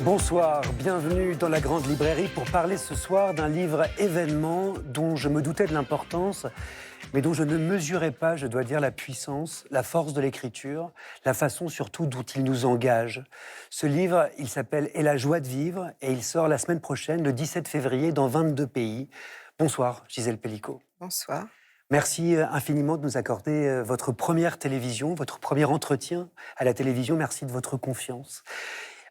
Bonsoir, bienvenue dans la Grande Librairie pour parler ce soir d'un livre événement dont je me doutais de l'importance, mais dont je ne mesurais pas, je dois dire, la puissance, la force de l'écriture, la façon surtout dont il nous engage. Ce livre, il s'appelle « Et la joie de vivre » et il sort la semaine prochaine, le 17 février, dans 22 pays. Bonsoir, Gisèle Pellicot. Bonsoir. Merci infiniment de nous accorder votre première télévision, votre premier entretien à la télévision. Merci de votre confiance.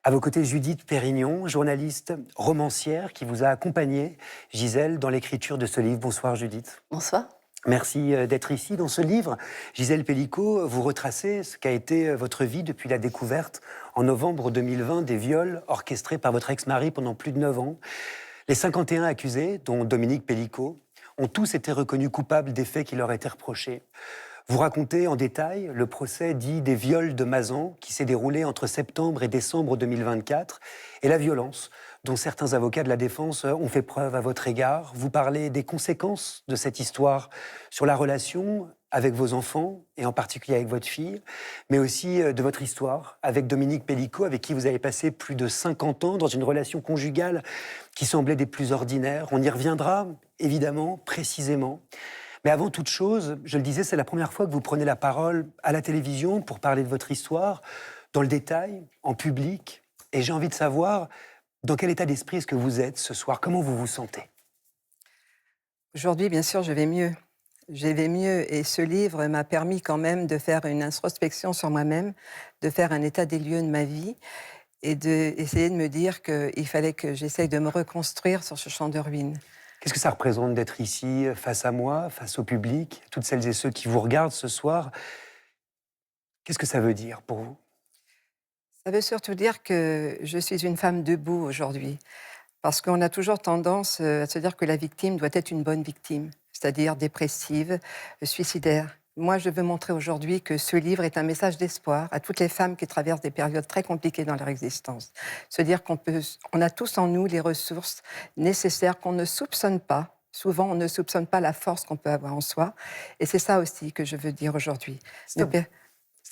À vos côtés, Judith Pérignon, journaliste, romancière, qui vous a accompagné, Gisèle, dans l'écriture de ce livre. Bonsoir Judith. Bonsoir. Merci d'être ici. Dans ce livre, Gisèle Pellicot, vous retracez ce qu'a été votre vie depuis la découverte, en novembre 2020, des viols orchestrés par votre ex-mari pendant plus de 9 ans. Les 51 accusés, dont Dominique Pellicot, ont tous été reconnus coupables des faits qui leur étaient reprochés. Vous racontez en détail le procès dit des viols de Mazan qui s'est déroulé entre septembre et décembre 2024 et la violence dont certains avocats de la défense ont fait preuve à votre égard. Vous parlez des conséquences de cette histoire sur la relation avec vos enfants et en particulier avec votre fille, mais aussi de votre histoire avec Dominique Pellicot, avec qui vous avez passé plus de 50 ans dans une relation conjugale qui semblait des plus ordinaires. On y reviendra, évidemment, précisément. Mais avant toute chose, je le disais, c'est la première fois que vous prenez la parole à la télévision pour parler de votre histoire, dans le détail, en public. Et j'ai envie de savoir dans quel état d'esprit est-ce que vous êtes ce soir, comment vous vous sentez? Aujourd'hui, bien sûr, je vais mieux. Je vais mieux et ce livre m'a permis quand même de faire une introspection sur moi-même, de faire un état des lieux de ma vie et d'essayer de me dire qu'il fallait que j'essaye de me reconstruire sur ce champ de ruines. Qu'est-ce que ça représente d'être ici, face à moi, face au public, toutes celles et ceux qui vous regardent ce soir? Qu'est-ce que ça veut dire pour vous? Ça veut surtout dire que je suis une femme debout aujourd'hui. Parce qu'on a toujours tendance à se dire que la victime doit être une bonne victime, c'est-à-dire dépressive, suicidaire. Moi, je veux montrer aujourd'hui que ce livre est un message d'espoir à toutes les femmes qui traversent des périodes très compliquées dans leur existence. Se dire on a tous en nous les ressources nécessaires qu'on ne soupçonne pas. Souvent, on ne soupçonne pas la force qu'on peut avoir en soi. Et c'est ça aussi que je veux dire aujourd'hui. C'est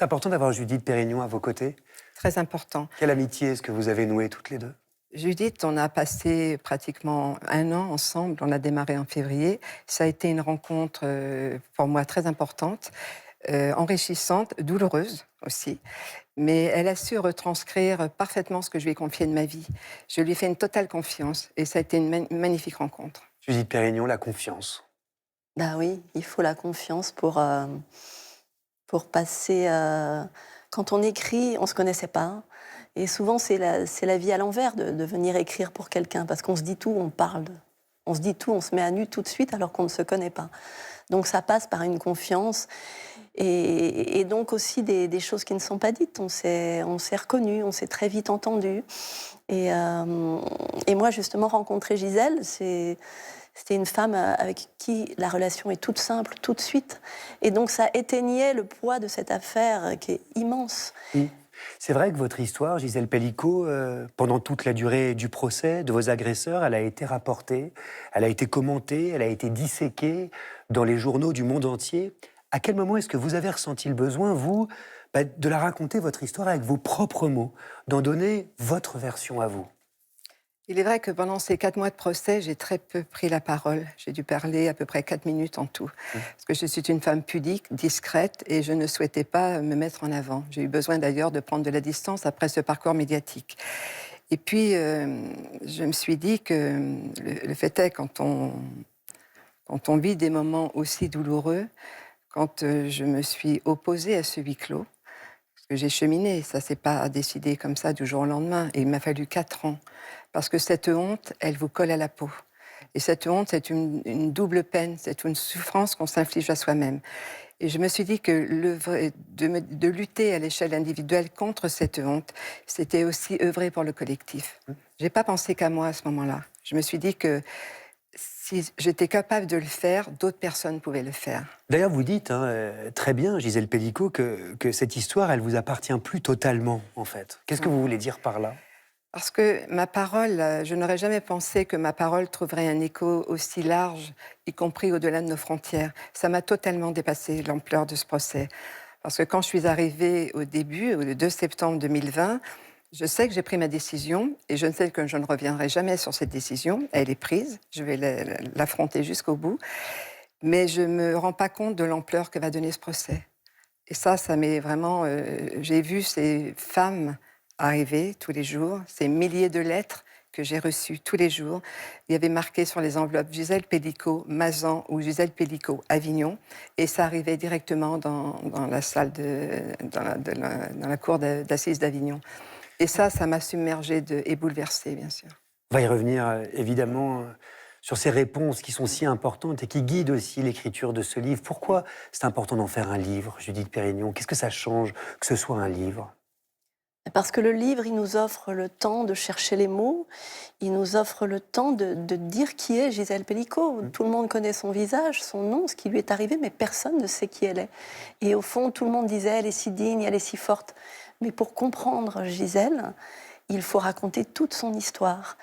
important d'avoir Judith Pérignon à vos côtés. Très important. Quelle amitié est-ce que vous avez nouée toutes les deux? Judith, on a passé pratiquement 1 an ensemble, on a démarré en février. Ça a été une rencontre pour moi très importante, enrichissante, douloureuse aussi. Mais elle a su retranscrire parfaitement ce que je lui ai confié de ma vie. Je lui ai fait une totale confiance et ça a été une magnifique rencontre. Judith Pérignon, la confiance. Bah oui, il faut la confiance pour passer... Quand on écrit, on ne se connaissait pas. Et souvent, c'est la vie à l'envers de venir écrire pour quelqu'un. Parce qu'on se dit tout, on parle. On se dit tout, on se met à nu tout de suite alors qu'on ne se connaît pas. Donc ça passe par une confiance. Et donc aussi des choses qui ne sont pas dites. On s'est reconnus, on s'est très vite entendus. Et moi, justement, rencontrer Gisèle, c'était une femme avec qui la relation est toute simple, tout de suite. Et donc ça éteignait le poids de cette affaire qui est immense. Oui. C'est vrai que votre histoire, Gisèle Pellicot, pendant toute la durée du procès de vos agresseurs, elle a été rapportée, elle a été commentée, elle a été disséquée dans les journaux du monde entier. À quel moment est-ce que vous avez ressenti le besoin, vous, de la raconter, votre histoire, avec vos propres mots, d'en donner votre version à vous? Il est vrai que pendant ces 4 mois de procès, j'ai très peu pris la parole. J'ai dû parler à peu près 4 minutes en tout. Parce que je suis une femme pudique, discrète, et je ne souhaitais pas me mettre en avant. J'ai eu besoin d'ailleurs de prendre de la distance après ce parcours médiatique. Et puis, je me suis dit que le fait est, quand on vit des moments aussi douloureux, quand je me suis opposée à ce huis clos, parce que j'ai cheminé, ça ne s'est pas décidé comme ça du jour au lendemain, et il m'a fallu 4 ans. Parce que cette honte, elle vous colle à la peau. Et cette honte, c'est une double peine, c'est une souffrance qu'on s'inflige à soi-même. Et je me suis dit que de lutter à l'échelle individuelle contre cette honte, c'était aussi œuvrer pour le collectif. Je n'ai pas pensé qu'à moi à ce moment-là. Je me suis dit que si j'étais capable de le faire, d'autres personnes pouvaient le faire. D'ailleurs, vous dites très bien, Gisèle Pellicot, que cette histoire, elle vous appartient plus totalement, en fait. Qu'est-ce que vous voulez dire par là? Parce que ma parole, je n'aurais jamais pensé que ma parole trouverait un écho aussi large, y compris au-delà de nos frontières. Ça m'a totalement dépassé, l'ampleur de ce procès. Parce que quand je suis arrivée au début, le 2 septembre 2020, Je sais que j'ai pris ma décision et je sais que je ne reviendrai jamais sur cette décision. Elle est prise, je vais l'affronter jusqu'au bout. Mais je ne me rends pas compte de l'ampleur que va donner ce procès. Et ça m'est vraiment... j'ai vu ces femmes arriver tous les jours, ces milliers de lettres que j'ai reçues tous les jours. Il y avait marqué sur les enveloppes Gisèle Pellicot, Mazan ou Gisèle Pellicot, Avignon. Et ça arrivait directement dans la salle, dans la cour d'assises d'Avignon. Et ça m'a submergée et bouleversée, bien sûr. On va y revenir, évidemment, sur ces réponses qui sont si importantes et qui guident aussi l'écriture de ce livre. Pourquoi c'est important d'en faire un livre, Judith Pérignon? Qu'est-ce que ça change que ce soit un livre? Parce que le livre, il nous offre le temps de chercher les mots, il nous offre le temps de dire qui est Gisèle Pellicot. Tout le monde connaît son visage, son nom, ce qui lui est arrivé, mais personne ne sait qui elle est. Et au fond, tout le monde disait, elle est si digne, elle est si forte. Mais pour comprendre Gisèle, il faut raconter toute son histoire.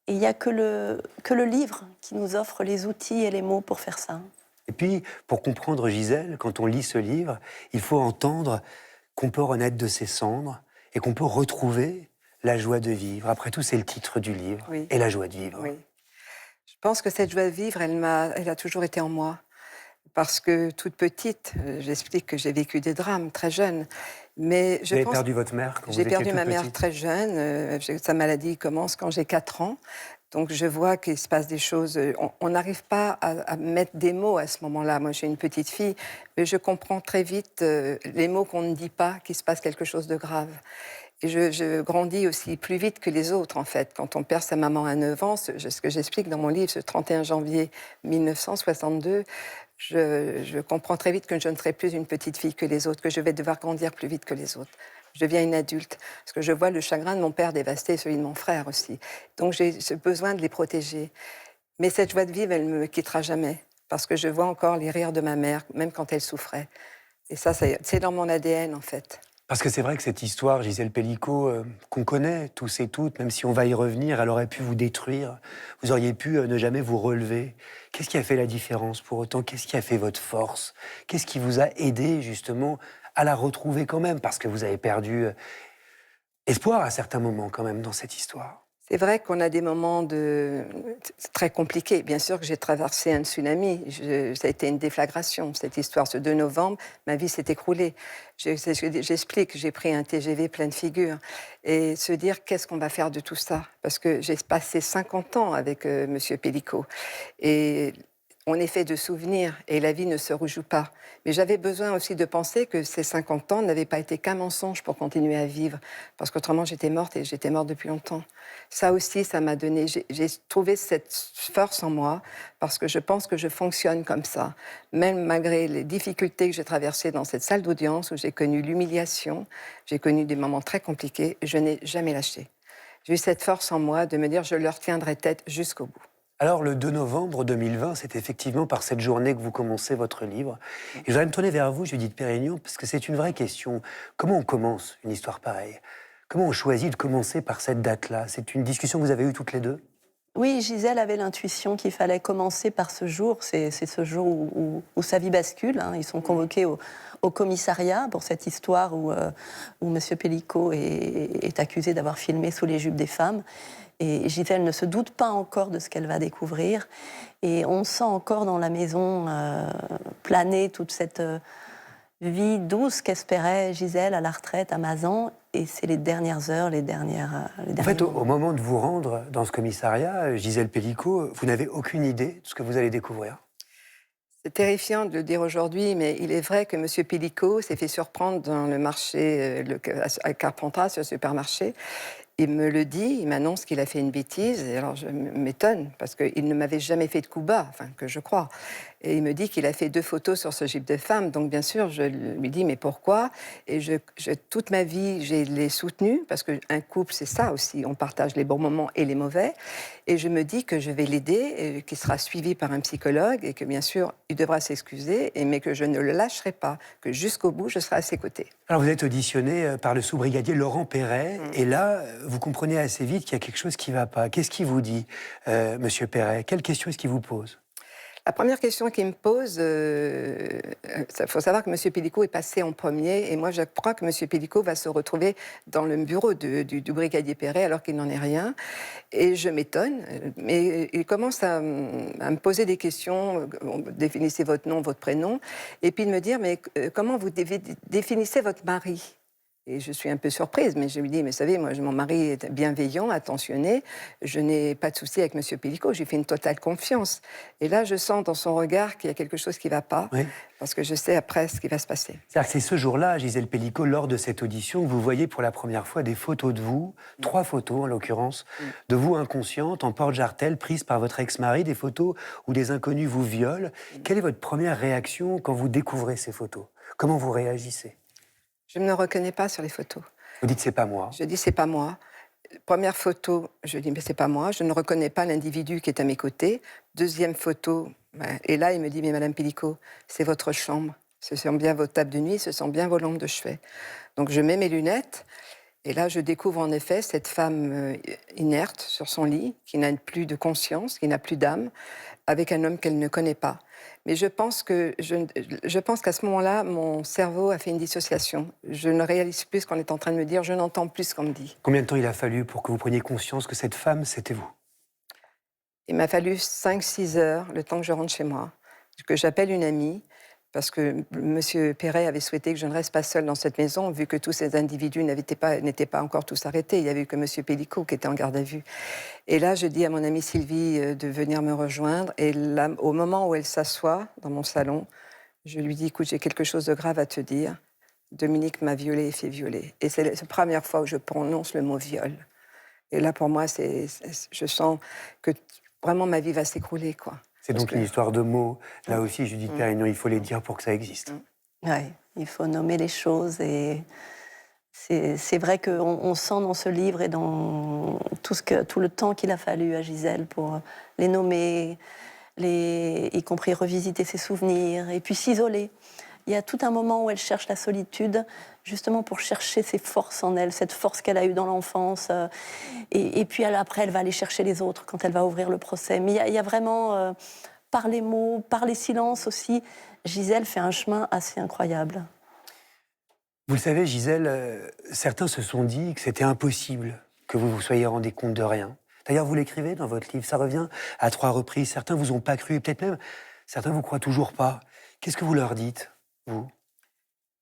Et il n'y a que le livre qui nous offre les outils et les mots pour faire ça. Et puis, pour comprendre Gisèle, quand on lit ce livre, il faut entendre qu'on peut renaître de ses cendres et qu'on peut retrouver la joie de vivre. Après tout, c'est le titre du livre, Oui. Et la joie de vivre. Oui. Je pense que cette joie de vivre, elle a toujours été en moi. Parce que toute petite, j'explique que j'ai vécu des drames très jeune. Mais Vous avez perdu votre mère quand vous étiez toute petite? J'ai perdu ma mère très jeune. Sa maladie commence quand j'ai 4 ans. Donc je vois qu'il se passe des choses. On n'arrive pas à mettre des mots à ce moment-là. Moi, j'ai une petite fille, mais je comprends très vite les mots qu'on ne dit pas, qu'il se passe quelque chose de grave. Et je grandis aussi plus vite que les autres, en fait. Quand on perd sa maman à 9 ans, ce que j'explique dans mon livre, ce 31 janvier 1962, je comprends très vite que je ne serai plus une petite fille que les autres, que je vais devoir grandir plus vite que les autres. Je deviens une adulte, parce que je vois le chagrin de mon père dévasté et celui de mon frère aussi. Donc j'ai ce besoin de les protéger. Mais cette joie de vivre, elle ne me quittera jamais, parce que je vois encore les rires de ma mère, même quand elle souffrait. Et ça, c'est dans mon ADN, en fait. Parce que c'est vrai que cette histoire, Gisèle Pellicot, qu'on connaît tous et toutes, même si on va y revenir, elle aurait pu vous détruire. Vous auriez pu ne jamais vous relever. Qu'est-ce qui a fait la différence pour autant? Qu'est-ce qui a fait votre force? Qu'est-ce qui vous a aidé justement à la retrouver quand même? Parce que vous avez perdu espoir à certains moments quand même dans cette histoire. C'est vrai qu'on a des moments très compliqués. Bien sûr que j'ai traversé un tsunami. Ça a été une déflagration, cette histoire. Ce 2 novembre, ma vie s'est écroulée. J'explique, j'ai pris un TGV plein de figures. Et se dire, qu'est-ce qu'on va faire de tout ça? Parce que j'ai passé 50 ans avec Monsieur Pellicot. Et on est fait de souvenirs et la vie ne se rejoue pas. Mais j'avais besoin aussi de penser que ces 50 ans n'avaient pas été qu'un mensonge pour continuer à vivre. Parce qu'autrement, j'étais morte et j'étais morte depuis longtemps. Ça aussi, ça m'a donné... J'ai trouvé cette force en moi parce que je pense que je fonctionne comme ça. Même malgré les difficultés que j'ai traversées dans cette salle d'audience où j'ai connu l'humiliation, j'ai connu des moments très compliqués, je n'ai jamais lâché. J'ai eu cette force en moi de me dire je leur tiendrai tête jusqu'au bout. Alors, le 2 novembre 2020, c'est effectivement par cette journée que vous commencez votre livre. Et je voudrais me tourner vers vous, Judith Pérignon, parce que c'est une vraie question. Comment on commence une histoire pareille? Comment on choisit de commencer par cette date-là? C'est une discussion que vous avez eue toutes les deux? Oui, Gisèle avait l'intuition qu'il fallait commencer par ce jour. C'est ce jour où sa vie bascule. Ils sont convoqués au commissariat pour cette histoire où M. Pellicot est accusé d'avoir filmé sous les jupes des femmes. Et Gisèle ne se doute pas encore de ce qu'elle va découvrir. Et on sent encore dans la maison planer toute cette vie douce qu'espérait Gisèle à la retraite à Mazan. Et c'est les dernières heures, les dernières En fait, au moment de vous rendre dans ce commissariat, Gisèle Pellicot, vous n'avez aucune idée de ce que vous allez découvrir? C'est terrifiant de le dire aujourd'hui, mais il est vrai que M. Pellicot s'est fait surprendre dans le marché, à Carpentras, sur le supermarché. Il me le dit, il m'annonce qu'il a fait une bêtise. Et alors je m'étonne, parce qu'il ne m'avait jamais fait de coup bas, enfin que je crois. Et il me dit qu'il a fait 2 photos sur ce jeep de femme. Donc bien sûr, je lui dis, mais pourquoi? Et toute ma vie, je l'ai soutenu, parce qu'un couple, c'est ça aussi. On partage les bons moments et les mauvais. Et je me dis que je vais l'aider, qu'il sera suivi par un psychologue, et que bien sûr, il devra s'excuser, mais que je ne le lâcherai pas, que jusqu'au bout, je serai à ses côtés. Alors vous êtes auditionné par le sous-brigadier Laurent Perret, et là, vous comprenez assez vite qu'il y a quelque chose qui ne va pas. Qu'est-ce qu'il vous dit, Monsieur Perret? Quelle question est-ce qu'il vous pose? La première question qu'il me pose, il faut savoir que M. Pellico est passé en premier, et moi je crois que M. Pellico va se retrouver dans le bureau du brigadier Perret alors qu'il n'en est rien. Et je m'étonne, mais il commence à me poser des questions, définissez votre nom, votre prénom, et puis de me dire, mais comment vous définissez votre mari ? Et je suis un peu surprise, mais je lui dis, mais vous savez, moi, mon mari est bienveillant, attentionné, je n'ai pas de souci avec M. Pellico, j'ai fait une totale confiance. Et là, je sens dans son regard qu'il y a quelque chose qui ne va pas, Oui. parce que je sais après ce qui va se passer. C'est-à-dire que c'est ce jour-là, Gisèle Pellico, lors de cette audition, que vous voyez pour la première fois des photos de vous, 3 photos en l'occurrence, de vous inconsciente, en porte-jartel, prises par votre ex-mari, des photos où des inconnus vous violent. Quelle est votre première réaction quand vous découvrez ces photos ? Comment vous réagissez ? Je ne me reconnais pas sur les photos. Vous dites, c'est pas moi. Je dis, c'est pas moi. Première photo, je dis, mais c'est pas moi. Je ne reconnais pas l'individu qui est à mes côtés. Deuxième photo, et là, il me dit, mais Madame Pellico, c'est votre chambre. Ce sont bien vos tables de nuit, ce sont bien vos lampes de chevet. Donc, je mets mes lunettes, et là, je découvre en effet cette femme inerte sur son lit, qui n'a plus de conscience, qui n'a plus d'âme, avec un homme qu'elle ne connaît pas. Mais je pense qu'à ce moment-là, mon cerveau a fait une dissociation. Je ne réalise plus ce qu'on est en train de me dire, je n'entends plus ce qu'on me dit. Combien de temps il a fallu pour que vous preniez conscience que cette femme, c'était vous ? Il m'a fallu 5-6 heures, le temps que je rentre chez moi, que j'appelle une amie, parce que M. Perret avait souhaité que je ne reste pas seule dans cette maison, vu que tous ces individus n'étaient pas encore tous arrêtés. Il n'y avait que M. Pellico qui était en garde à vue. Et là, je dis à mon amie Sylvie de venir me rejoindre. Et là, au moment où elle s'assoit dans mon salon, je lui dis, écoute, j'ai quelque chose de grave à te dire. Dominique m'a violée et fait violer. Et c'est la première fois où je prononce le mot viol. Et là, pour moi, je sens que vraiment ma vie va s'écrouler, quoi. C'est donc une histoire de mots. Là aussi, Judith Perrineau, il faut les dire pour que ça existe. Oui, il faut nommer les choses, et c'est vrai qu'on sent dans ce livre et dans tout le temps qu'il a fallu à Gisèle pour les nommer, y compris revisiter ses souvenirs et puis s'isoler. Il y a tout un moment où elle cherche la solitude, justement pour chercher ses forces en elle, cette force qu'elle a eue dans l'enfance. Et puis après, elle va aller chercher les autres quand elle va ouvrir le procès. Mais il y a vraiment, par les mots, par les silences aussi, Gisèle fait un chemin assez incroyable. Vous le savez, Gisèle, certains se sont dit que c'était impossible que vous vous soyez rendu compte de rien. D'ailleurs, vous l'écrivez dans votre livre, ça revient à 3 reprises. Certains vous ont pas cru, et peut-être même certains vous croient toujours pas. Qu'est-ce que vous leur dites, vous ?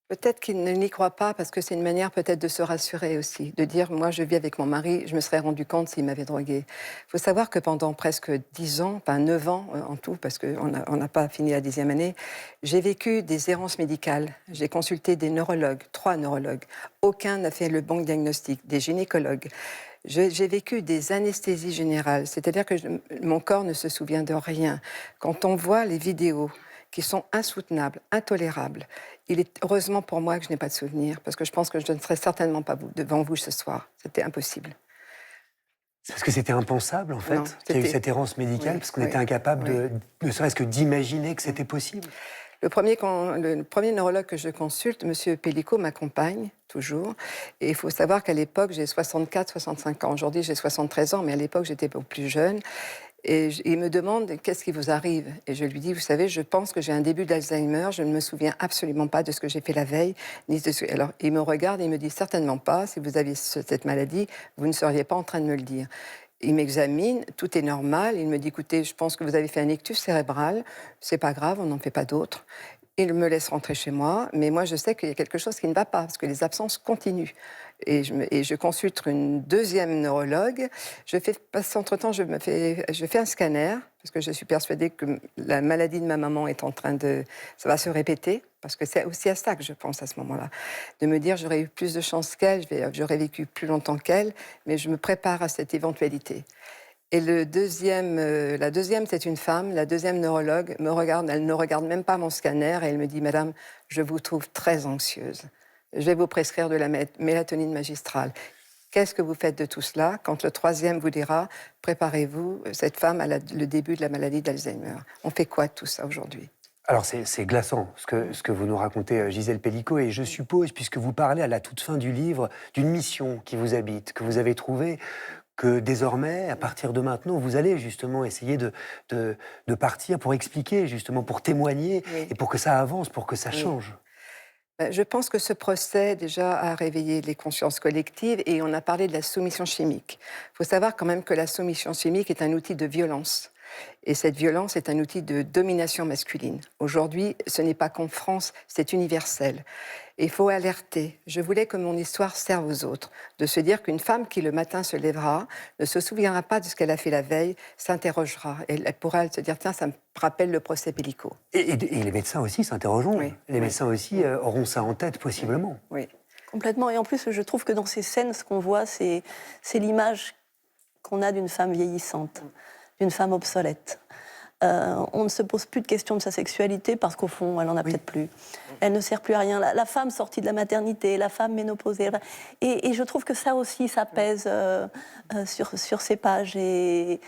Peut-être qu'ils ne n'y croient pas parce que c'est une manière peut-être de se rassurer aussi, de dire, moi je vis avec mon mari, je me serais rendu compte s'il m'avait droguée. Il faut savoir que pendant presque 10 ans, enfin 9 ans en tout, parce qu'on n'a pas fini la 10e année, j'ai vécu des errances médicales. J'ai consulté des neurologues, 3 neurologues. Aucun n'a fait le bon diagnostic, des gynécologues. J'ai vécu des anesthésies générales, c'est-à-dire que mon corps ne se souvient de rien. Quand on voit les vidéos qui sont insoutenables, intolérables, il est heureusement pour moi que je n'ai pas de souvenirs, parce que je pense que je ne serais certainement pas devant vous ce soir. C'était impossible. Parce que c'était impensable, en fait, qu'il y ait eu cette errance médicale, parce qu'on était incapable ne serait-ce que d'imaginer que c'était possible. Le premier neurologue que je consulte, M. Pellico, m'accompagne toujours. Et il faut savoir qu'à l'époque, j'ai 64-65 ans. Aujourd'hui, j'ai 73 ans, mais à l'époque, j'étais beaucoup plus jeune. Et il me demande, qu'est-ce qui vous arrive ? Et je lui dis, vous savez, je pense que j'ai un début d'Alzheimer, je ne me souviens absolument pas de ce que j'ai fait la veille. Alors, il me regarde et il me dit, certainement pas, si vous aviez cette maladie, vous ne seriez pas en train de me le dire. Il m'examine, tout est normal, il me dit, écoutez, je pense que vous avez fait un ictus cérébral, c'est pas grave, on n'en fait pas d'autres. Il me laisse rentrer chez moi, mais moi je sais qu'il y a quelque chose qui ne va pas, parce que les absences continuent. Et je consulte une deuxième neurologue. Entre-temps, je fais un scanner, parce que je suis persuadée que la maladie de ma maman est en train ça va se répéter, parce que c'est aussi à ça que je pense à ce moment-là. De me dire, j'aurais eu plus de chance qu'elle, j'aurais vécu plus longtemps qu'elle, mais je me prépare à cette éventualité. Et la deuxième, c'est une femme, la deuxième neurologue me regarde, elle ne regarde même pas mon scanner, et elle me dit, Madame, je vous trouve très anxieuse. Je vais vous prescrire de la mélatonine magistrale. Qu'est-ce que vous faites de tout cela ? Quand le troisième vous dira, préparez-vous, cette femme a le début de la maladie d'Alzheimer. On fait quoi de tout ça aujourd'hui ? Alors c'est glaçant ce que vous nous racontez, Gisèle Pellico, et je suppose, puisque vous parlez à la toute fin du livre, d'une mission qui vous habite, que vous avez trouvée, que désormais, à partir de maintenant, vous allez justement essayer de partir pour expliquer, justement, pour témoigner, Oui. et pour que ça avance, pour que ça Oui. change. Je pense que ce procès, déjà, a réveillé les consciences collectives et on a parlé de la soumission chimique. Il faut savoir quand même que la soumission chimique est un outil de violence. Et cette violence est un outil de domination masculine. Aujourd'hui, ce n'est pas qu'en France, c'est universel. Et il faut alerter. Je voulais que mon histoire serve aux autres. De se dire qu'une femme qui le matin se lèvera, ne se souviendra pas de ce qu'elle a fait la veille, s'interrogera. Et elle pourra se dire, tiens, ça me rappelle le procès Pellicot. Et les médecins aussi s'interrogeront. Oui, Les oui. médecins aussi auront ça en tête, possiblement. Oui. Complètement. Et en plus, je trouve que dans ces scènes, ce qu'on voit, c'est l'image qu'on a d'une femme vieillissante, d'une femme obsolète. On ne se pose plus de questions de sa sexualité parce qu'au fond, elle n'en a peut-être plus. Elle ne sert plus à rien. La femme sortie de la maternité, la femme ménopausée. Et je trouve que ça aussi, ça pèse sur ces pages. Et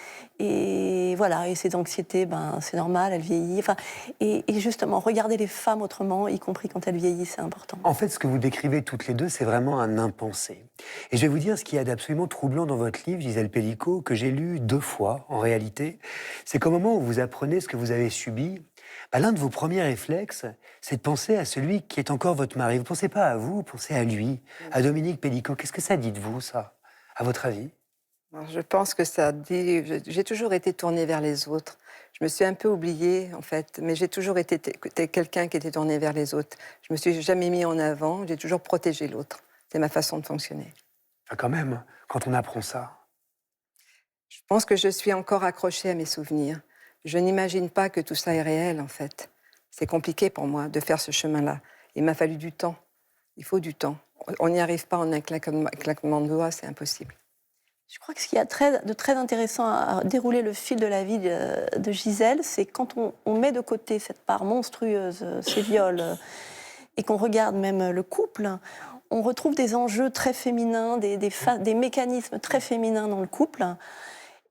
voilà, et ces anxiétés, c'est normal, elle vieillit. Enfin, et justement, regarder les femmes autrement, y compris quand elles vieillissent, c'est important. En fait, ce que vous décrivez toutes les deux, c'est vraiment un impensé. Et je vais vous dire ce qu'il y a d'absolument troublant dans votre livre, Gisèle Pellicot, que j'ai lu 2 fois, en réalité. C'est qu'au moment où vous apprenez ce que vous avez subi, l'un de vos premiers réflexes, c'est de penser à celui qui est encore votre mari. Vous ne pensez pas à vous, vous pensez à lui, à Dominique Pellicot. Qu'est-ce que ça dit de vous, ça, à votre avis? Alors, je pense que ça dit... J'ai toujours été tournée vers les autres. Je me suis un peu oubliée, en fait, mais j'ai toujours été quelqu'un qui était tourné vers les autres. Je me suis jamais mis en avant, j'ai toujours protégé l'autre. C'est ma façon de fonctionner. Enfin, quand même, quand on apprend ça. Je pense que je suis encore accrochée à mes souvenirs. Je n'imagine pas que tout ça est réel, en fait. C'est compliqué pour moi de faire ce chemin-là. Il m'a fallu du temps. Il faut du temps. On n'y arrive pas en un claquement de doigts, c'est impossible. Je crois que ce qu'il y a de très intéressant à dérouler le fil de la vie de Gisèle, c'est quand on met de côté cette part monstrueuse, ces viols, et qu'on regarde même le couple, on retrouve des enjeux très féminins, des mécanismes très féminins dans le couple,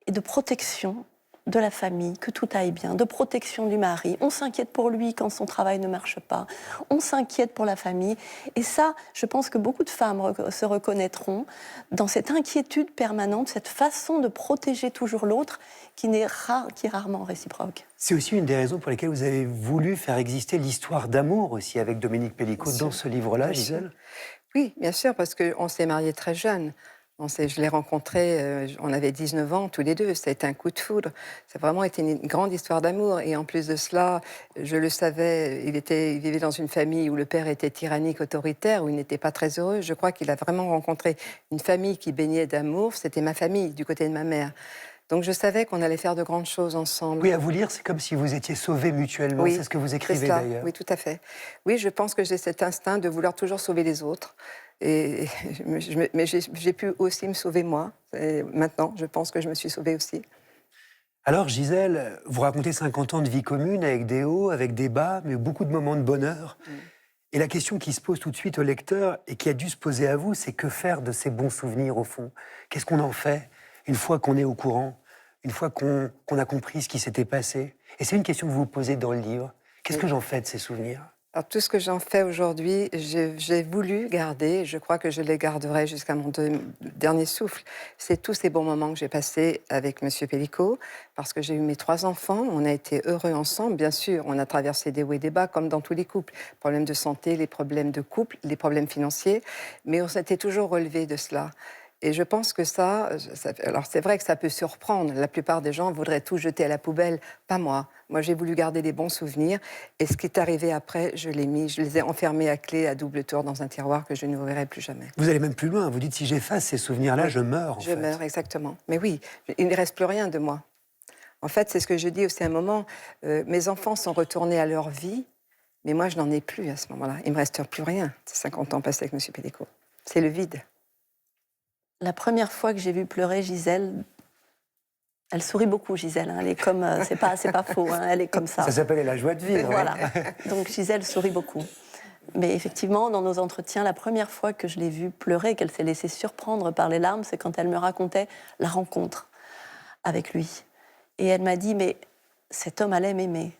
et de protection de la famille, que tout aille bien, de protection du mari. On s'inquiète pour lui quand son travail ne marche pas. On s'inquiète pour la famille. Et ça, je pense que beaucoup de femmes se reconnaîtront dans cette inquiétude permanente, cette façon de protéger toujours l'autre qui est rarement réciproque. C'est aussi une des raisons pour lesquelles vous avez voulu faire exister l'histoire d'amour aussi avec Dominique Pellicot dans ce livre-là, Gisèle. Oui, bien sûr, parce qu'on s'est mariés très jeunes. Je l'ai rencontré, on avait 19 ans tous les deux, ça a été un coup de foudre. Ça a vraiment été une grande histoire d'amour. Et en plus de cela, je le savais, il vivait dans une famille où le père était tyrannique, autoritaire, où il n'était pas très heureux. Je crois qu'il a vraiment rencontré une famille qui baignait d'amour. C'était ma famille, du côté de ma mère. Donc je savais qu'on allait faire de grandes choses ensemble. Oui, à vous lire, c'est comme si vous étiez sauvés mutuellement. Oui, c'est ce que vous écrivez ça. d'ailleurs. Oui, tout à fait. Oui, je pense que j'ai cet instinct de vouloir toujours sauver les autres. Mais j'ai pu aussi me sauver moi. Et maintenant, je pense que je me suis sauvée aussi. Alors, Gisèle, vous racontez 50 ans de vie commune avec des hauts, avec des bas, mais beaucoup de moments de bonheur. Et la question qui se pose tout de suite au lecteur et qui a dû se poser à vous, c'est que faire de ces bons souvenirs au fond? Qu'est-ce qu'on en fait une fois qu'on est au courant, une fois qu'on a compris ce qui s'était passé? Et c'est une question que vous vous posez dans le livre. Qu'est-ce que j'en fais de ces souvenirs? Alors, tout ce que j'en fais aujourd'hui, j'ai voulu garder, je crois que je les garderai jusqu'à mon dernier souffle. C'est tous ces bons moments que j'ai passés avec M. Pellicot, parce que j'ai eu mes 3 enfants, on a été heureux ensemble, bien sûr, on a traversé des hauts et des bas, comme dans tous les couples. Problèmes de santé, les problèmes de couple, les problèmes financiers, mais on s'était toujours relevé de cela. Et je pense que alors c'est vrai que ça peut surprendre. La plupart des gens voudraient tout jeter à la poubelle, pas moi. Moi, j'ai voulu garder des bons souvenirs. Et ce qui est arrivé après, je les ai enfermés à clé, à double tour dans un tiroir que je n'ouvrirai plus jamais. Vous allez même plus loin. Vous dites, si j'efface ces souvenirs-là, Oui, je meurs, Je meurs, exactement. Mais oui, il ne reste plus rien de moi. En fait, c'est ce que je dis aussi à un moment. Mes enfants sont retournés à leur vie, mais moi, je n'en ai plus à ce moment-là. Il ne me reste plus rien. C'est 50 ans passés avec M. Pellicot. C'est le vide. La première fois que j'ai vu pleurer Gisèle, elle sourit beaucoup, Gisèle. Elle est comme, c'est pas faux. Elle est comme ça. Ça s'appelle la joie de vivre. Voilà. Donc Gisèle sourit beaucoup. Mais effectivement, dans nos entretiens, la première fois que je l'ai vue pleurer, qu'elle s'est laissée surprendre par les larmes, c'est quand elle me racontait la rencontre avec lui. Et elle m'a dit, mais cet homme allait m'aimer.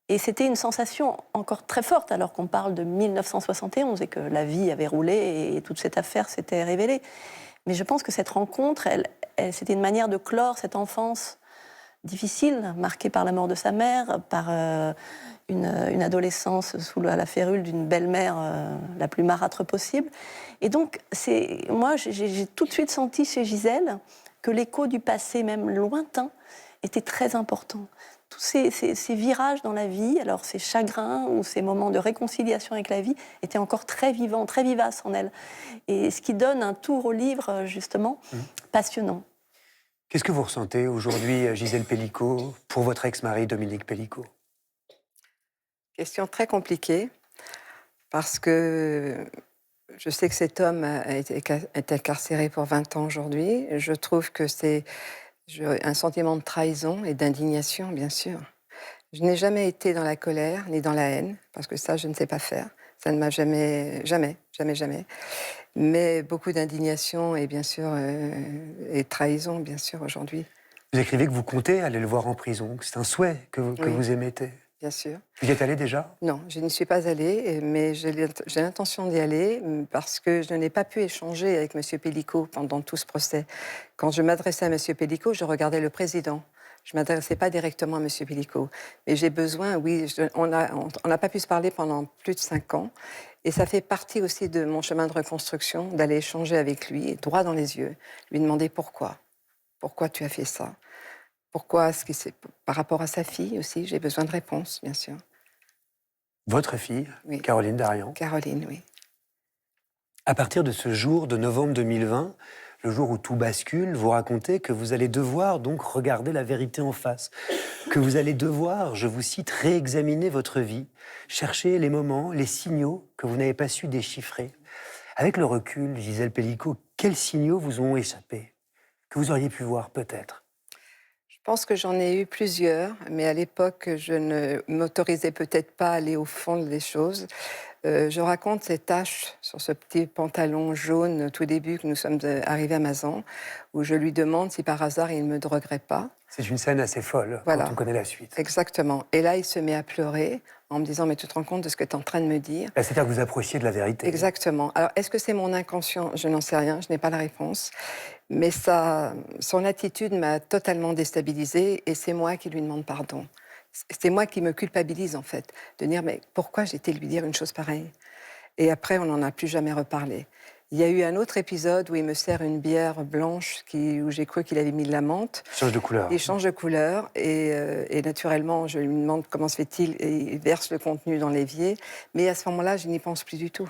Et c'était une sensation encore très forte, alors qu'on parle de 1971 et que la vie avait roulé et toute cette affaire s'était révélée. Mais je pense que cette rencontre, c'était une manière de clore cette enfance difficile, marquée par la mort de sa mère, par une adolescence sous la férule d'une belle-mère la plus marâtre possible. Et donc, moi, j'ai tout de suite senti chez Gisèle que l'écho du passé, même lointain, était très important. Tous ces virages dans la vie, alors ces chagrins ou ces moments de réconciliation avec la vie, étaient encore très vivants, très vivaces en elle. Et ce qui donne un tour au livre, justement, passionnant. Qu'est-ce que vous ressentez aujourd'hui, Gisèle Pellicot, pour votre ex-mari Dominique Pellicot? Question très compliquée, parce que je sais que cet homme est incarcéré pour 20 ans aujourd'hui. Je trouve que c'est un sentiment de trahison et d'indignation, bien sûr. Je n'ai jamais été dans la colère ni dans la haine, parce que ça, je ne sais pas faire. Ça ne m'a jamais. Mais beaucoup d'indignation et bien sûr, et de trahison, bien sûr, aujourd'hui, Vous écrivez que vous comptez aller le voir en prison, que c'est un souhait que Oui. vous émettez. bien sûr. Vous y êtes allé déjà? Non, je n'y suis pas allée, mais j'ai l'intention d'y aller parce que je n'ai pas pu échanger avec M. Pellicot pendant tout ce procès. Quand je m'adressais à M. Pellicot, je regardais le président. Je ne m'adressais pas directement à M. Pellicot. Mais j'ai besoin, oui, on n'a pas pu se parler pendant plus de 5 ans. Et ça fait partie aussi de mon chemin de reconstruction, d'aller échanger avec lui, droit dans les yeux, lui demander pourquoi. Pourquoi tu as fait ça? Pourquoi est-ce que c'est par rapport à sa fille aussi? J'ai besoin de réponses, bien sûr. Votre fille, Oui. Caroline Darian. Caroline, oui. À partir de ce jour de novembre 2020, le jour où tout bascule, vous racontez que vous allez devoir donc regarder la vérité en face, que vous allez devoir, je vous cite, réexaminer votre vie, chercher les moments, les signaux que vous n'avez pas su déchiffrer. Avec le recul, Gisèle Pellicot, quels signaux vous ont échappé, que vous auriez pu voir peut-être? Je pense que j'en ai eu plusieurs, mais à l'époque, je ne m'autorisais peut-être pas à aller au fond des choses. Je raconte ces taches sur ce petit pantalon jaune au tout début que nous sommes arrivés à Mazan, où je lui demande si par hasard il ne me droguerait pas. C'est une scène assez folle Voilà. quand on connaît la suite. Exactement. Et là, il se met à pleurer en me disant « Mais tu te rends compte de ce que tu es en train de me dire ?» C'est-à-dire que vous approchiez de la vérité. Exactement. Alors, est-ce que c'est mon inconscient? Je n'en sais rien, je n'ai pas la réponse. Mais son attitude m'a totalement déstabilisée et c'est moi qui lui demande pardon. C'est moi qui me culpabilise, en fait, de dire « Mais pourquoi j'ai été lui dire une chose pareille ?» Et après, on n'en a plus jamais reparlé. Il y a eu un autre épisode où il me sert une bière blanche où j'ai cru qu'il avait mis de la menthe. Il change de couleur. Il change de couleur et naturellement, je lui demande comment se fait-il et il verse le contenu dans l'évier. Mais à ce moment-là, je n'y pense plus du tout.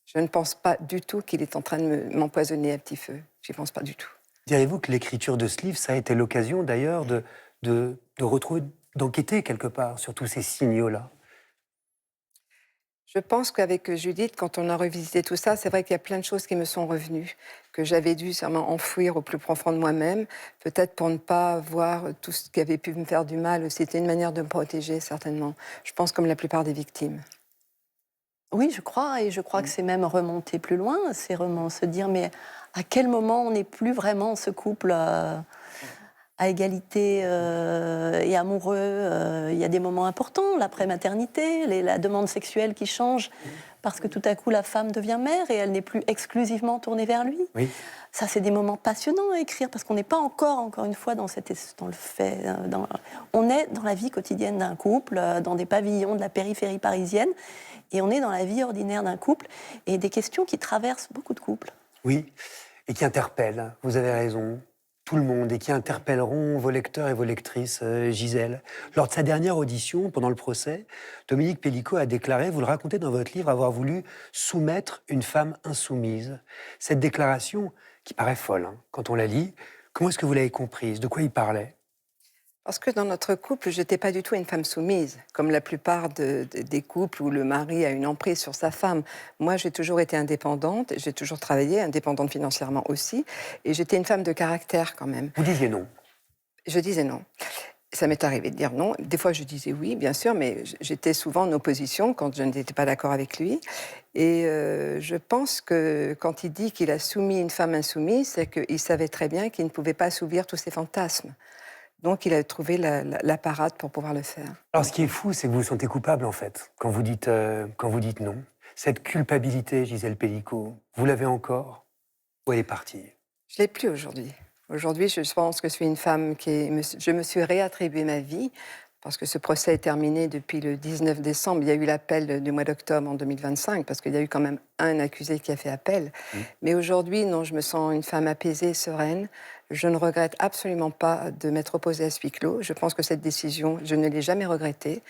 Je ne pense pas du tout qu'il est en train de m'empoisonner à petit feu. Je n'y pense pas du tout. Diriez-vous que l'écriture de ce livre, ça a été l'occasion d'ailleurs de retrouver, d'enquêter quelque part sur tous ces signaux-là? Je pense qu'avec Judith, quand on a revisité tout ça, c'est vrai qu'il y a plein de choses qui me sont revenues, que j'avais dû sûrement enfouir au plus profond de moi-même, peut-être pour ne pas voir tout ce qui avait pu me faire du mal. C'était une manière de me protéger, certainement. Je pense comme la plupart des victimes. Oui, je crois, et je crois que c'est même remonter plus loin, c'est vraiment se dire, mais à quel moment on n'est plus vraiment ce couple à égalité et amoureux? Il y a des moments importants, l'après-maternité, la demande sexuelle qui change, parce que tout à coup la femme devient mère et elle n'est plus exclusivement tournée vers lui. Oui. Ça, c'est des moments passionnants à écrire, parce qu'on n'est pas encore une fois, dans le fait. On est dans la vie quotidienne d'un couple, dans des pavillons de la périphérie parisienne, et on est dans la vie ordinaire d'un couple, et des questions qui traversent beaucoup de couples. Oui, et qui interpellent, vous avez raison, tout le monde, et qui interpelleront vos lecteurs et vos lectrices, Gisèle. Lors de sa dernière audition, pendant le procès, Dominique Pellicot a déclaré, vous le racontez dans votre livre, avoir voulu soumettre une femme insoumise. Cette déclaration, qui paraît folle quand on la lit, comment est-ce que vous l'avez comprise? De quoi il parlait? Parce que dans notre couple, je n'étais pas du tout une femme soumise, comme la plupart des couples où le mari a une emprise sur sa femme. Moi, j'ai toujours été indépendante, j'ai toujours travaillé, indépendante financièrement aussi, et j'étais une femme de caractère quand même. Vous disiez non. Je disais non. Ça m'est arrivé de dire non. Des fois, je disais oui, bien sûr, mais j'étais souvent en opposition quand je n'étais pas d'accord avec lui. Et je pense que quand il dit qu'il a soumis une femme insoumise, c'est qu'il savait très bien qu'il ne pouvait pas assouvir tous ses fantasmes. Donc, il a trouvé la parade pour pouvoir le faire. Alors, ce qui est fou, c'est que vous vous sentez coupable, en fait, quand vous dites non. Cette culpabilité, Gisèle Pellicot, vous l'avez encore? Ou elle est partie? Je ne l'ai plus aujourd'hui. Aujourd'hui, je pense que je suis une femme je me suis réattribué ma vie, parce que ce procès est terminé depuis le 19 décembre. Il y a eu l'appel du mois d'octobre en 2025, parce qu'il y a eu quand même un accusé qui a fait appel. Mais aujourd'hui, non, je me sens une femme apaisée et sereine. Je ne regrette absolument pas de m'être opposée à ce huis clos. Je pense que cette décision, je ne l'ai jamais regrettée.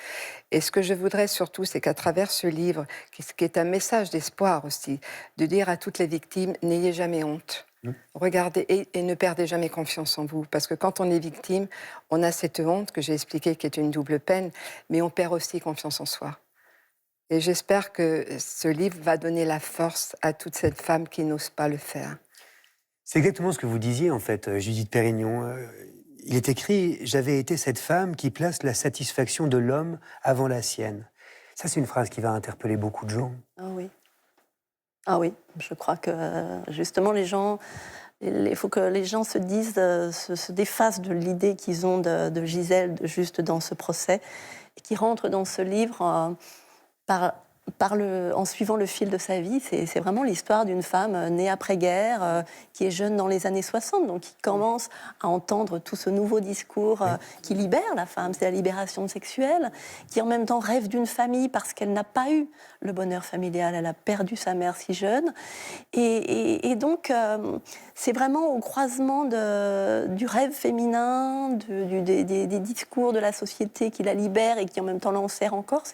Et ce que je voudrais surtout, c'est qu'à travers ce livre, qui est un message d'espoir aussi, de dire à toutes les victimes, n'ayez jamais honte. Regardez et ne perdez jamais confiance en vous. Parce que quand on est victime, on a cette honte que j'ai expliquée qui est une double peine, mais on perd aussi confiance en soi. Et j'espère que ce livre va donner la force à toutes ces femmes qui n'osent pas le faire. C'est exactement ce que vous disiez, en fait, Judith Pérignon. Il est écrit « J'avais été cette femme qui place la satisfaction de l'homme avant la sienne ». Ça, c'est une phrase qui va interpeller beaucoup de gens. Ah oui. Ah oui, je crois que justement il faut que les gens se disent, se défacent de l'idée qu'ils ont de Gisèle juste dans ce procès, et qui rentrent dans ce livre en suivant le fil de sa vie. C'est vraiment l'histoire d'une femme née après-guerre, qui est jeune dans les années 60, donc qui commence à entendre tout ce nouveau discours qui libère la femme, c'est la libération sexuelle, qui en même temps rêve d'une famille parce qu'elle n'a pas eu le bonheur familial, elle a perdu sa mère si jeune. Et donc, c'est vraiment au croisement du rêve féminin, des discours de la société qui la libère et qui en même temps l'enserre encore.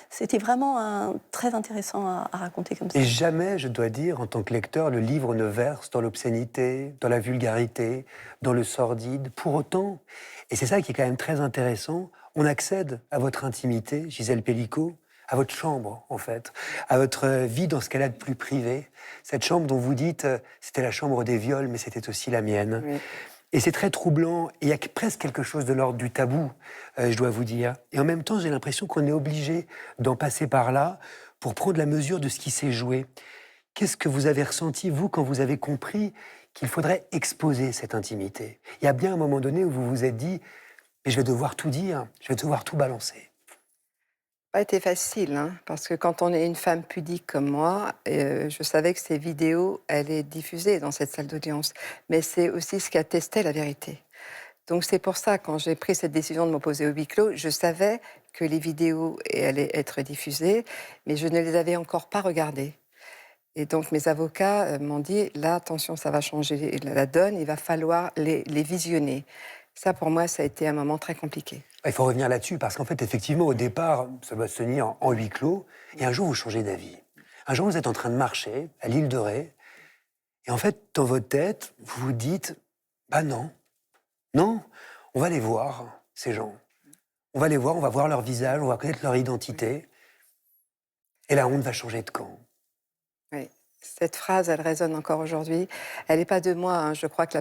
C'était vraiment très intéressant à raconter comme ça. Et jamais, je dois dire, en tant que lecteur, le livre ne verse dans l'obscénité, dans la vulgarité, dans le sordide. Pour autant, et c'est ça qui est quand même très intéressant, on accède à votre intimité, Gisèle Pellicot, à votre chambre, en fait, à votre vie dans ce qu'elle a de plus privé. Cette chambre dont vous dites, c'était la chambre des viols, mais c'était aussi la mienne. Oui. Et c'est très troublant, et il y a presque quelque chose de l'ordre du tabou, je dois vous dire. Et en même temps, j'ai l'impression qu'on est obligé d'en passer par là pour prendre la mesure de ce qui s'est joué. Qu'est-ce que vous avez ressenti, vous, quand vous avez compris qu'il faudrait exposer cette intimité? Il y a bien un moment donné où vous vous êtes dit « mais je vais devoir tout dire, je vais devoir tout balancer ». Pas été facile, hein, parce que quand on est une femme pudique comme moi, je savais que ces vidéos allaient diffuser dans cette salle d'audience. Mais c'est aussi ce qui attestait la vérité. Donc c'est pour ça, quand j'ai pris cette décision de m'opposer au huis clos, je savais que les vidéos allaient être diffusées, mais je ne les avais encore pas regardées. Et donc mes avocats m'ont dit, là, attention, ça va changer la donne, il va falloir les visionner. Ça, pour moi, ça a été un moment très compliqué. Il faut revenir là-dessus, parce qu'en fait, effectivement, au départ, ça doit se tenir en huis clos, et un jour, vous changez d'avis. Un jour, vous êtes en train de marcher à l'île de Ré, et en fait, dans votre tête, vous vous dites « bah non, non, on va les voir, ces gens. On va les voir, on va voir leur visage, on va connaître leur identité, et la honte va changer de camp. » Oui. Cette phrase, elle résonne encore aujourd'hui. Elle n'est pas de moi, hein. Je crois que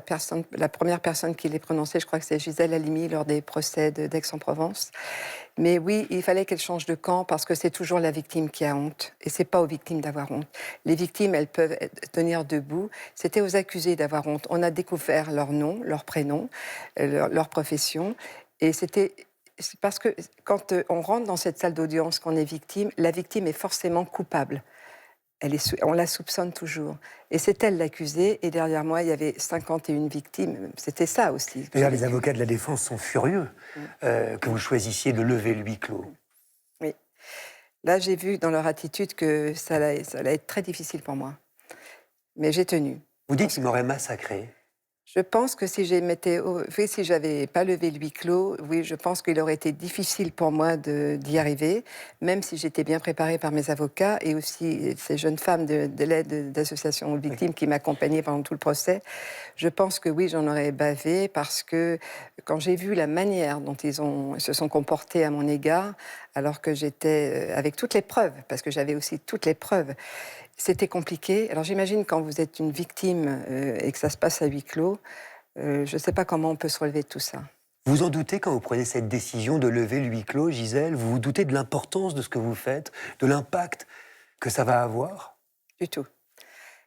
la première personne qui l'ait prononcée, je crois que c'est Gisèle Halimi lors des procès d'Aix-en-Provence. Mais oui, il fallait qu'elle change de camp parce que c'est toujours la victime qui a honte. Et c'est pas aux victimes d'avoir honte. Les victimes, elles peuvent tenir debout. C'était aux accusés d'avoir honte. On a découvert leur nom, leur prénom, leur profession. Et c'est parce que quand on rentre dans cette salle d'audience, qu'on est victime, la victime est forcément coupable. On la soupçonne toujours. Et c'est elle l'accusée, et derrière moi, il y avait 51 victimes. C'était ça aussi. D'ailleurs, les avocats de la défense sont furieux que vous choisissiez de lever le huis clos. Oui. Là, j'ai vu dans leur attitude que ça allait être très difficile pour moi. Mais j'ai tenu. Vous dites qu'il m'aurait massacré. Je pense que si j'avais pas levé le huis clos, oui, je pense qu'il aurait été difficile pour moi d'y arriver, même si j'étais bien préparée par mes avocats et aussi ces jeunes femmes de l'aide d'association aux victimes qui m'accompagnaient pendant tout le procès. Je pense que oui, j'en aurais bavé parce que quand j'ai vu la manière dont ils se sont comportés à mon égard, alors que j'étais avec toutes les preuves, parce que j'avais aussi toutes les preuves, c'était compliqué. Alors j'imagine quand vous êtes une victime et que ça se passe à huis clos, je ne sais pas comment on peut se relever de tout ça. Vous en doutez quand vous prenez cette décision de lever le huis clos, Gisèle? Vous vous doutez de l'importance de ce que vous faites, de l'impact que ça va avoir? Du tout.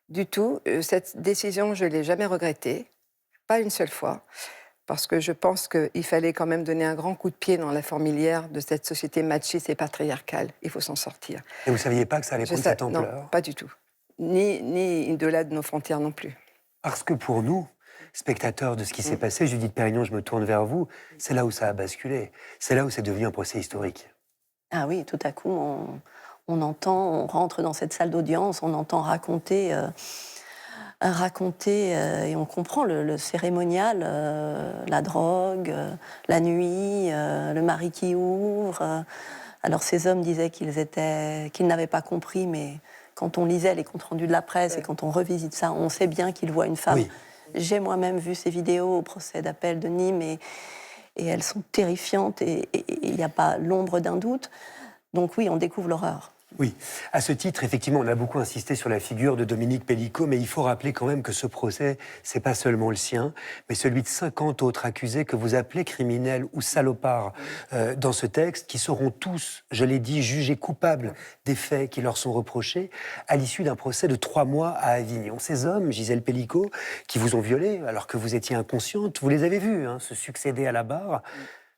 Du tout. Cette décision, je ne l'ai jamais regrettée, pas une seule fois, parce que je pense qu'il fallait quand même donner un grand coup de pied dans la fourmilière de cette société machiste et patriarcale. Il faut s'en sortir. Et vous ne saviez pas que ça allait prendre cette ampleur? Non, pas du tout. Ni au-delà de nos frontières non plus. Parce que pour nous, spectateur de ce qui s'est passé. Judith Pérignon, je me tourne vers vous. C'est là où ça a basculé. C'est là où c'est devenu un procès historique. Ah oui, tout à coup, on entend, on rentre dans cette salle d'audience, on entend raconter, et on comprend le cérémonial, la drogue, la nuit, le mari qui ouvre. Alors ces hommes disaient qu'ils n'avaient pas compris, mais quand on lisait les comptes rendus de la presse et quand on revisite ça, on sait bien qu'ils voient une femme. Oui. J'ai moi-même vu ces vidéos au procès d'appel de Nîmes et elles sont terrifiantes et il n'y a pas l'ombre d'un doute. Donc oui, on découvre l'horreur. Oui, à ce titre, effectivement, on a beaucoup insisté sur la figure de Dominique Pellicot, mais il faut rappeler quand même que ce procès, c'est pas seulement le sien, mais celui de 50 autres accusés que vous appelez criminels ou salopards dans ce texte, qui seront tous, je l'ai dit, jugés coupables des faits qui leur sont reprochés à l'issue d'un procès de 3 mois à Avignon. Ces hommes, Gisèle Pellicot, qui vous ont violé alors que vous étiez inconsciente, vous les avez vus se succéder à la barre,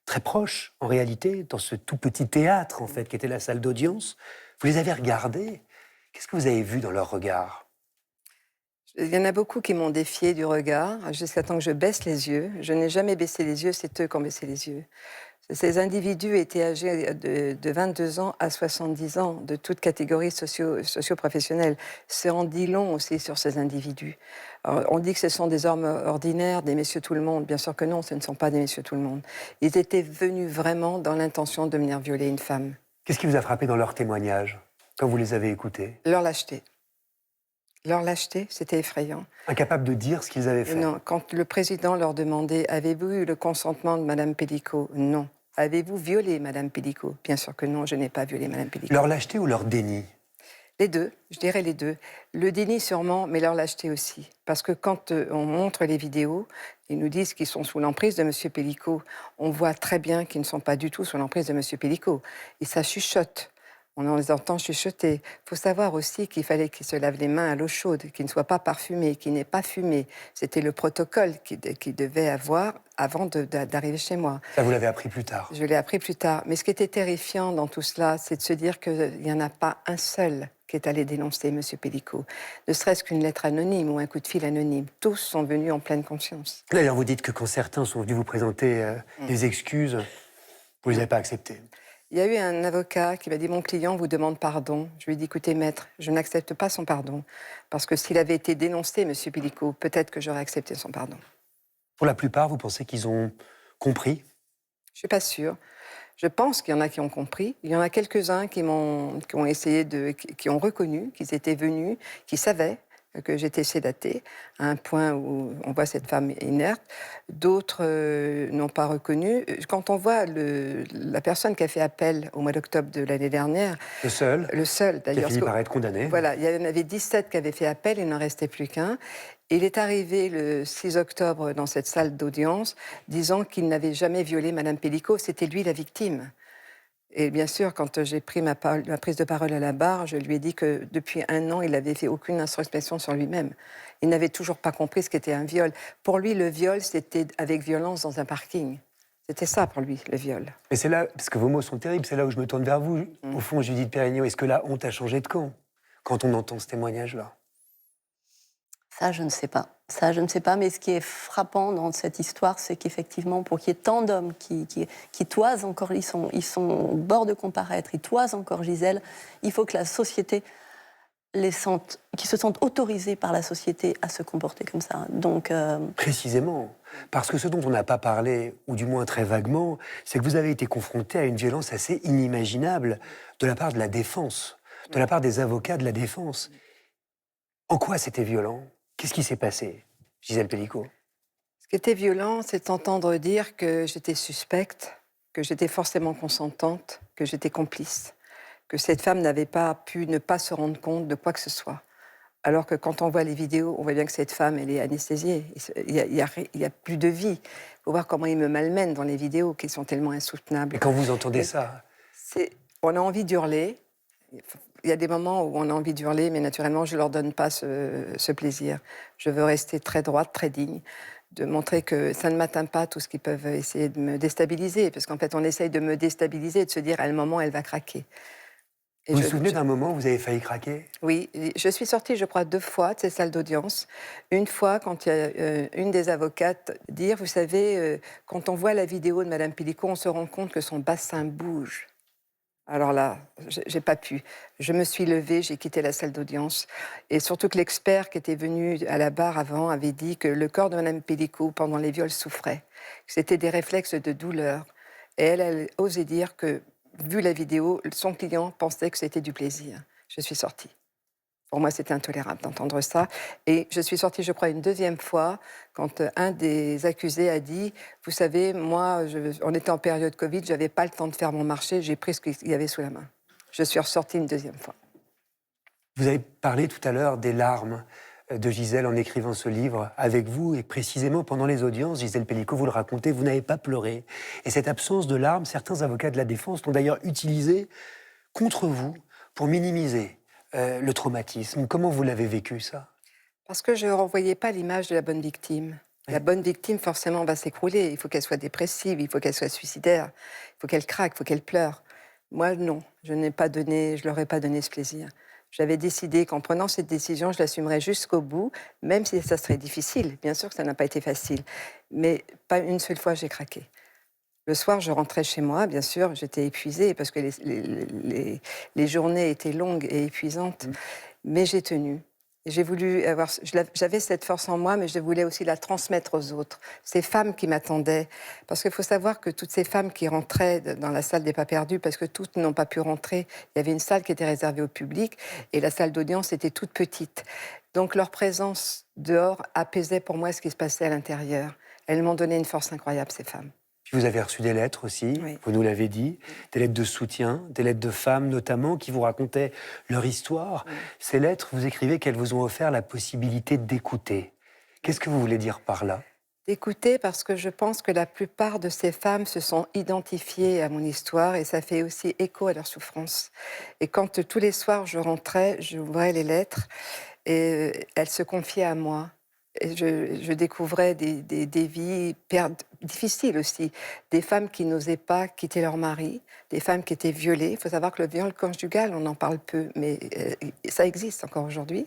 très proches, en réalité, dans ce tout petit théâtre, en fait, qui était la salle d'audience. Vous les avez regardés. Qu'est-ce que vous avez vu dans leur regard? Il y en a beaucoup qui m'ont défié du regard, jusqu'à temps que je baisse les yeux. Je n'ai jamais baissé les yeux, c'est eux qui ont baissé les yeux. Ces individus étaient âgés de 22 ans à 70 ans, de toute catégorie socio-professionnelle. C'est en dit long aussi sur ces individus. Alors, on dit que ce sont des hommes ordinaires, des messieurs tout le monde. Bien sûr que non, ce ne sont pas des messieurs tout le monde. Ils étaient venus vraiment dans l'intention de venir violer une femme. Qu'est-ce qui vous a frappé dans leurs témoignages, quand vous les avez écoutés? Leur lâcheté. Leur lâcheté, c'était effrayant. Incapables de dire ce qu'ils avaient fait? Non, quand le président leur demandait « Avez-vous eu le consentement de Mme Pellicot ?» Non. « Avez-vous violé Mme Pellicot ?» Bien sûr que non, je n'ai pas violé Mme Pellicot. Leur lâcheté ou leur déni? Les deux, je dirais les deux. Le déni sûrement, mais leur lâcheté aussi. Parce que quand on montre les vidéos, ils nous disent qu'ils sont sous l'emprise de M. Pellicot. On voit très bien qu'ils ne sont pas du tout sous l'emprise de M. Pellicot. Et ça chuchote. On les entend chuchoter. Il faut savoir aussi qu'il fallait qu'ils se lavent les mains à l'eau chaude, qu'ils ne soient pas parfumés, qu'ils n'aient pas fumé. C'était le protocole qu'ils devaient avoir avant d'arriver chez moi. Ça, vous l'avez appris plus tard? Je l'ai appris plus tard. Mais ce qui était terrifiant dans tout cela, c'est de se dire qu'il n'y en a pas un seul qui est allé dénoncer M. Pellicot. Ne serait-ce qu'une lettre anonyme ou un coup de fil anonyme. Tous sont venus en pleine conscience. D'ailleurs, vous dites que quand certains sont venus vous présenter des excuses, vous ne les avez pas acceptées. Il y a eu un avocat qui m'a dit « Mon client vous demande pardon ». Je lui ai dit « Écoutez, maître, je n'accepte pas son pardon. Parce que s'il avait été dénoncé, M. Pellicot, peut-être que j'aurais accepté son pardon. » Pour la plupart, vous pensez qu'ils ont compris? Je ne suis pas sûre. Je pense qu'il y en a qui ont compris. Il y en a quelques-uns qui ont reconnu qu'ils étaient venus, qui savaient que j'étais sédatée, à un point où on voit cette femme inerte. D'autres n'ont pas reconnu. Quand on voit la personne qui a fait appel au mois d'octobre de l'année dernière... Le seul d'ailleurs. Qui a fini par être condamné. Voilà, il y en avait 17 qui avaient fait appel, il n'en restait plus qu'un. Il est arrivé le 6 octobre dans cette salle d'audience, disant qu'il n'avait jamais violé Mme Pellicot, c'était lui la victime. Et bien sûr, quand j'ai pris ma prise de parole à la barre, je lui ai dit que depuis 1 an, il n'avait fait aucune introspection sur lui-même. Il n'avait toujours pas compris ce qu'était un viol. Pour lui, le viol, c'était avec violence dans un parking. C'était ça pour lui, le viol. Et c'est là, parce que vos mots sont terribles, c'est là où je me tourne vers vous. Au fond, Judith Pérignon, est-ce que la honte a changé de camp quand on entend ce témoignage-là? Ça, je ne sais pas. Ça, je ne sais pas, mais ce qui est frappant dans cette histoire, c'est qu'effectivement, pour qu'il y ait tant d'hommes qui toisent encore, ils sont au bord de comparaître, ils toisent encore Gisèle, il faut que la société qu'ils se sentent autorisés par la société à se comporter comme ça. Donc, Précisément. Parce que ce dont on n'a pas parlé, ou du moins très vaguement, c'est que vous avez été confronté à une violence assez inimaginable de la part de la défense, de la part des avocats de la défense. En quoi c'était violent? Qu'est-ce qui s'est passé, Gisèle Pellicot? Ce qui était violent, c'est d'entendre dire que j'étais suspecte, que j'étais forcément consentante, que j'étais complice, que cette femme n'avait pas pu ne pas se rendre compte de quoi que ce soit. Alors que quand on voit les vidéos, on voit bien que cette femme, elle est anesthésiée. Il y a plus de vie. Il faut voir comment ils me malmènent dans les vidéos, qui sont tellement insoutenables. Et quand vous entendez ça? On a envie d'hurler. Il y a des moments où on a envie d'hurler, mais naturellement, je ne leur donne pas ce plaisir. Je veux rester très droite, très digne, de montrer que ça ne m'atteint pas tout ce qu'ils peuvent essayer de me déstabiliser, parce qu'en fait, on essaye de me déstabiliser et de se dire, à un moment, elle va craquer. Et Vous vous souvenez d'un moment où vous avez failli craquer? Oui, je suis sortie, je crois, 2 fois de ces salles d'audience. Une fois, quand il y a une des avocates dire, vous savez, quand on voit la vidéo de Madame Pellicot, on se rend compte que son bassin bouge. Alors là, j'ai pas pu. Je me suis levée, j'ai quitté la salle d'audience. Et surtout que l'expert qui était venu à la barre avant avait dit que le corps de Madame Pellicot, pendant les viols, souffrait. Que c'était des réflexes de douleur. Et elle osait dire que, vu la vidéo, son client pensait que c'était du plaisir. Je suis sortie. Pour moi, c'était intolérable d'entendre ça. Et je suis sortie, je crois, une deuxième fois, quand un des accusés a dit, vous savez, moi, on était en période Covid, je n'avais pas le temps de faire mon marché, j'ai pris ce qu'il y avait sous la main. Je suis ressortie une deuxième fois. Vous avez parlé tout à l'heure des larmes de Gisèle en écrivant ce livre avec vous, et précisément pendant les audiences, Gisèle Pellicot, vous le racontez, vous n'avez pas pleuré. Et cette absence de larmes, certains avocats de la défense l'ont d'ailleurs utilisée contre vous pour minimiser le traumatisme. Comment vous l'avez vécu, ça? Parce que je ne renvoyais pas l'image de la bonne victime. La bonne victime, forcément, va s'écrouler. Il faut qu'elle soit dépressive, il faut qu'elle soit suicidaire, il faut qu'elle craque, il faut qu'elle pleure. Moi, non, je leur ai pas donné ce plaisir. J'avais décidé qu'en prenant cette décision, je l'assumerais jusqu'au bout, même si ça serait difficile. Bien sûr que ça n'a pas été facile. Mais pas une seule fois, j'ai craqué. Le soir, je rentrais chez moi, bien sûr, j'étais épuisée parce que les journées étaient longues et épuisantes. Mais j'ai tenu. Et j'ai voulu avoir, j'avais cette force en moi, mais je voulais aussi la transmettre aux autres. Ces femmes qui m'attendaient. Parce qu'il faut savoir que toutes ces femmes qui rentraient dans la salle des pas perdus, parce que toutes n'ont pas pu rentrer, il y avait une salle qui était réservée au public, et la salle d'audience était toute petite. Donc leur présence dehors apaisait pour moi ce qui se passait à l'intérieur. Elles m'ont donné une force incroyable, ces femmes. Puis vous avez reçu des lettres aussi, Oui. vous nous l'avez dit, des lettres de soutien, des lettres de femmes notamment, qui vous racontaient leur histoire. Oui. Ces lettres, vous écrivez qu'elles vous ont offert la possibilité d'écouter. Qu'est-ce que vous voulez dire par là? D'écouter, parce que je pense que la plupart de ces femmes se sont identifiées à mon histoire et ça fait aussi écho à leur souffrance. Et quand tous les soirs je rentrais, j'ouvrais les lettres et elles se confiaient à moi. Et je découvrais des vies difficiles aussi. Des femmes qui n'osaient pas quitter leur mari, des femmes qui étaient violées. Il faut savoir que le viol conjugal, on en parle peu, mais ça existe encore aujourd'hui.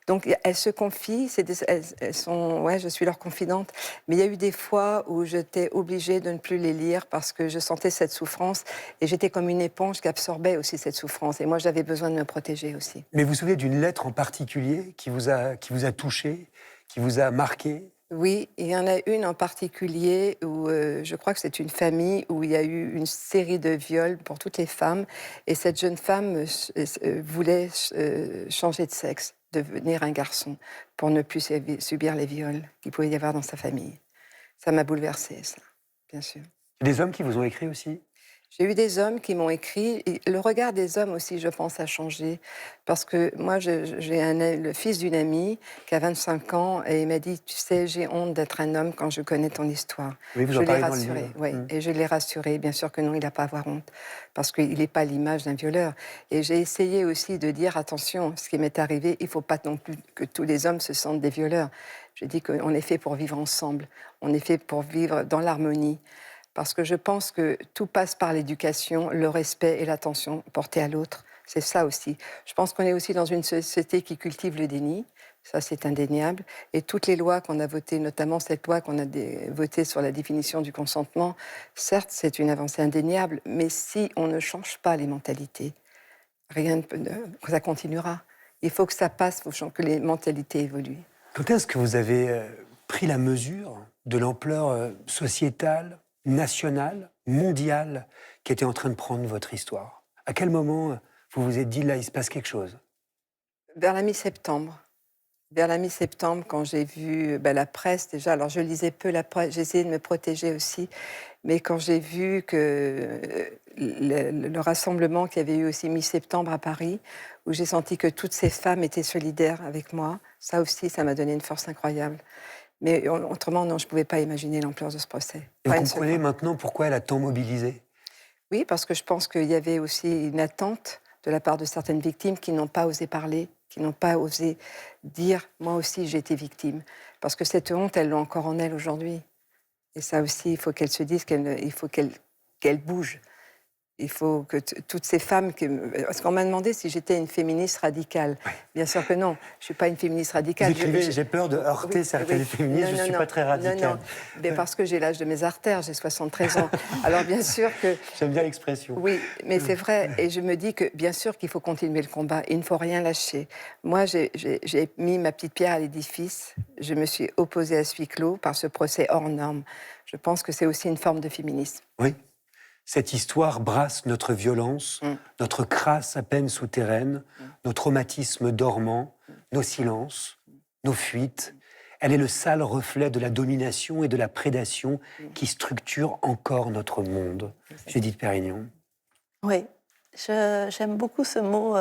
Donc elles se confient, elles sont, ouais, je suis leur confidente. Mais il y a eu des fois où j'étais obligée de ne plus les lire parce que je sentais cette souffrance et j'étais comme une éponge qui absorbait aussi cette souffrance. Et moi, j'avais besoin de me protéger aussi. Mais vous vous souvenez d'une lettre en particulier qui vous a touché, qui vous a marqué? Oui, il y en a une en particulier où je crois que c'est une famille où il y a eu une série de viols pour toutes les femmes. Et cette jeune femme voulait changer de sexe, devenir un garçon, pour ne plus subir les viols qu'il pouvait y avoir dans sa famille. Ça m'a bouleversée, ça, bien sûr. Des hommes qui vous ont écrit aussi? J'ai eu des hommes qui m'ont écrit. Et le regard des hommes aussi, je pense, a changé. Parce que moi, j'ai le fils d'une amie qui a 25 ans et il m'a dit, tu sais, j'ai honte d'être un homme quand je connais ton histoire. Oui, vous Je en l'ai parlez dans le rassuré, livre. oui. Et je l'ai rassuré, bien sûr que non, il n'a pas à avoir honte. Parce qu'il n'est pas l'image d'un violeur. Et j'ai essayé aussi de dire, attention, ce qui m'est arrivé, il ne faut pas non plus que tous les hommes se sentent des violeurs. Je dis qu'on est fait pour vivre ensemble. On est fait pour vivre dans l'harmonie. Parce que je pense que tout passe par l'éducation, le respect et l'attention portée à l'autre. C'est ça aussi. Je pense qu'on est aussi dans une société qui cultive le déni. Ça, c'est indéniable. Et toutes les lois qu'on a votées, notamment cette loi qu'on a votée sur la définition du consentement, certes, c'est une avancée indéniable, mais si on ne change pas les mentalités, ça continuera. Il faut que ça passe, il faut que les mentalités évoluent. Quand est-ce que vous avez pris la mesure de l'ampleur sociétale, nationale, mondiale, qui était en train de prendre votre histoire? À quel moment vous vous êtes dit, là, il se passe quelque chose? Vers la mi-septembre. Vers la mi-septembre, quand j'ai vu la presse, déjà, alors je lisais peu la presse, j'essayais de me protéger aussi, mais quand j'ai vu que le rassemblement qu'il y avait eu aussi mi-septembre à Paris, où j'ai senti que toutes ces femmes étaient solidaires avec moi, ça aussi, ça m'a donné une force incroyable. Mais autrement, non, je ne pouvais pas imaginer l'ampleur de ce procès. Et vous Pas une comprenez seconde. maintenant pourquoi elle a tant mobilisé? Oui, parce que je pense qu'il y avait aussi une attente de la part de certaines victimes qui n'ont pas osé parler, qui n'ont pas osé dire « moi aussi j'ai été victime ». Parce que cette honte, elles l'ont encore en elles aujourd'hui. Et ça aussi, il faut qu'elles se disent il faut qu'elles bougent. Il faut que toutes ces femmes... Parce qu'on m'a demandé si j'étais une féministe radicale. Ouais. Bien sûr que non, je ne suis pas une féministe Vous radicale. écrivez, j'ai peur de heurter certaines féministes, je ne suis pas très radicale. Non, mais parce que j'ai l'âge de mes artères, j'ai 73 ans. Alors bien sûr que... J'aime bien l'expression. Oui, mais c'est vrai. Et je me dis que bien sûr qu'il faut continuer le combat. Il ne faut rien lâcher. Moi, j'ai mis ma petite pierre à l'édifice. Je me suis opposée à ce huis clos par ce procès hors norme. Je pense que c'est aussi une forme de féminisme. Oui. Cette histoire brasse notre violence, notre crasse à peine souterraine, nos traumatismes dormants, nos silences, nos fuites. Elle est le sale reflet de la domination et de la prédation qui structure encore notre monde. Judith Perrignon. Oui, j'aime beaucoup ce mot.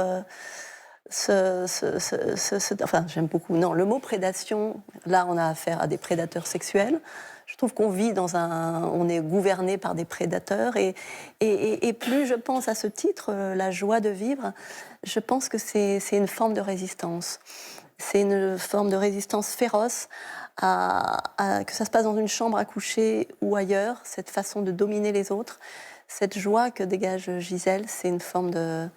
Enfin, j'aime beaucoup. Non, le mot prédation, là, on a affaire à des prédateurs sexuels. Je trouve qu'on vit on est gouverné par des prédateurs. Et plus je pense à ce titre, la joie de vivre, je pense que c'est une forme de résistance. C'est une forme de résistance féroce que ça se passe dans une chambre à coucher ou ailleurs, cette façon de dominer les autres. Cette joie que dégage Gisèle, c'est une forme de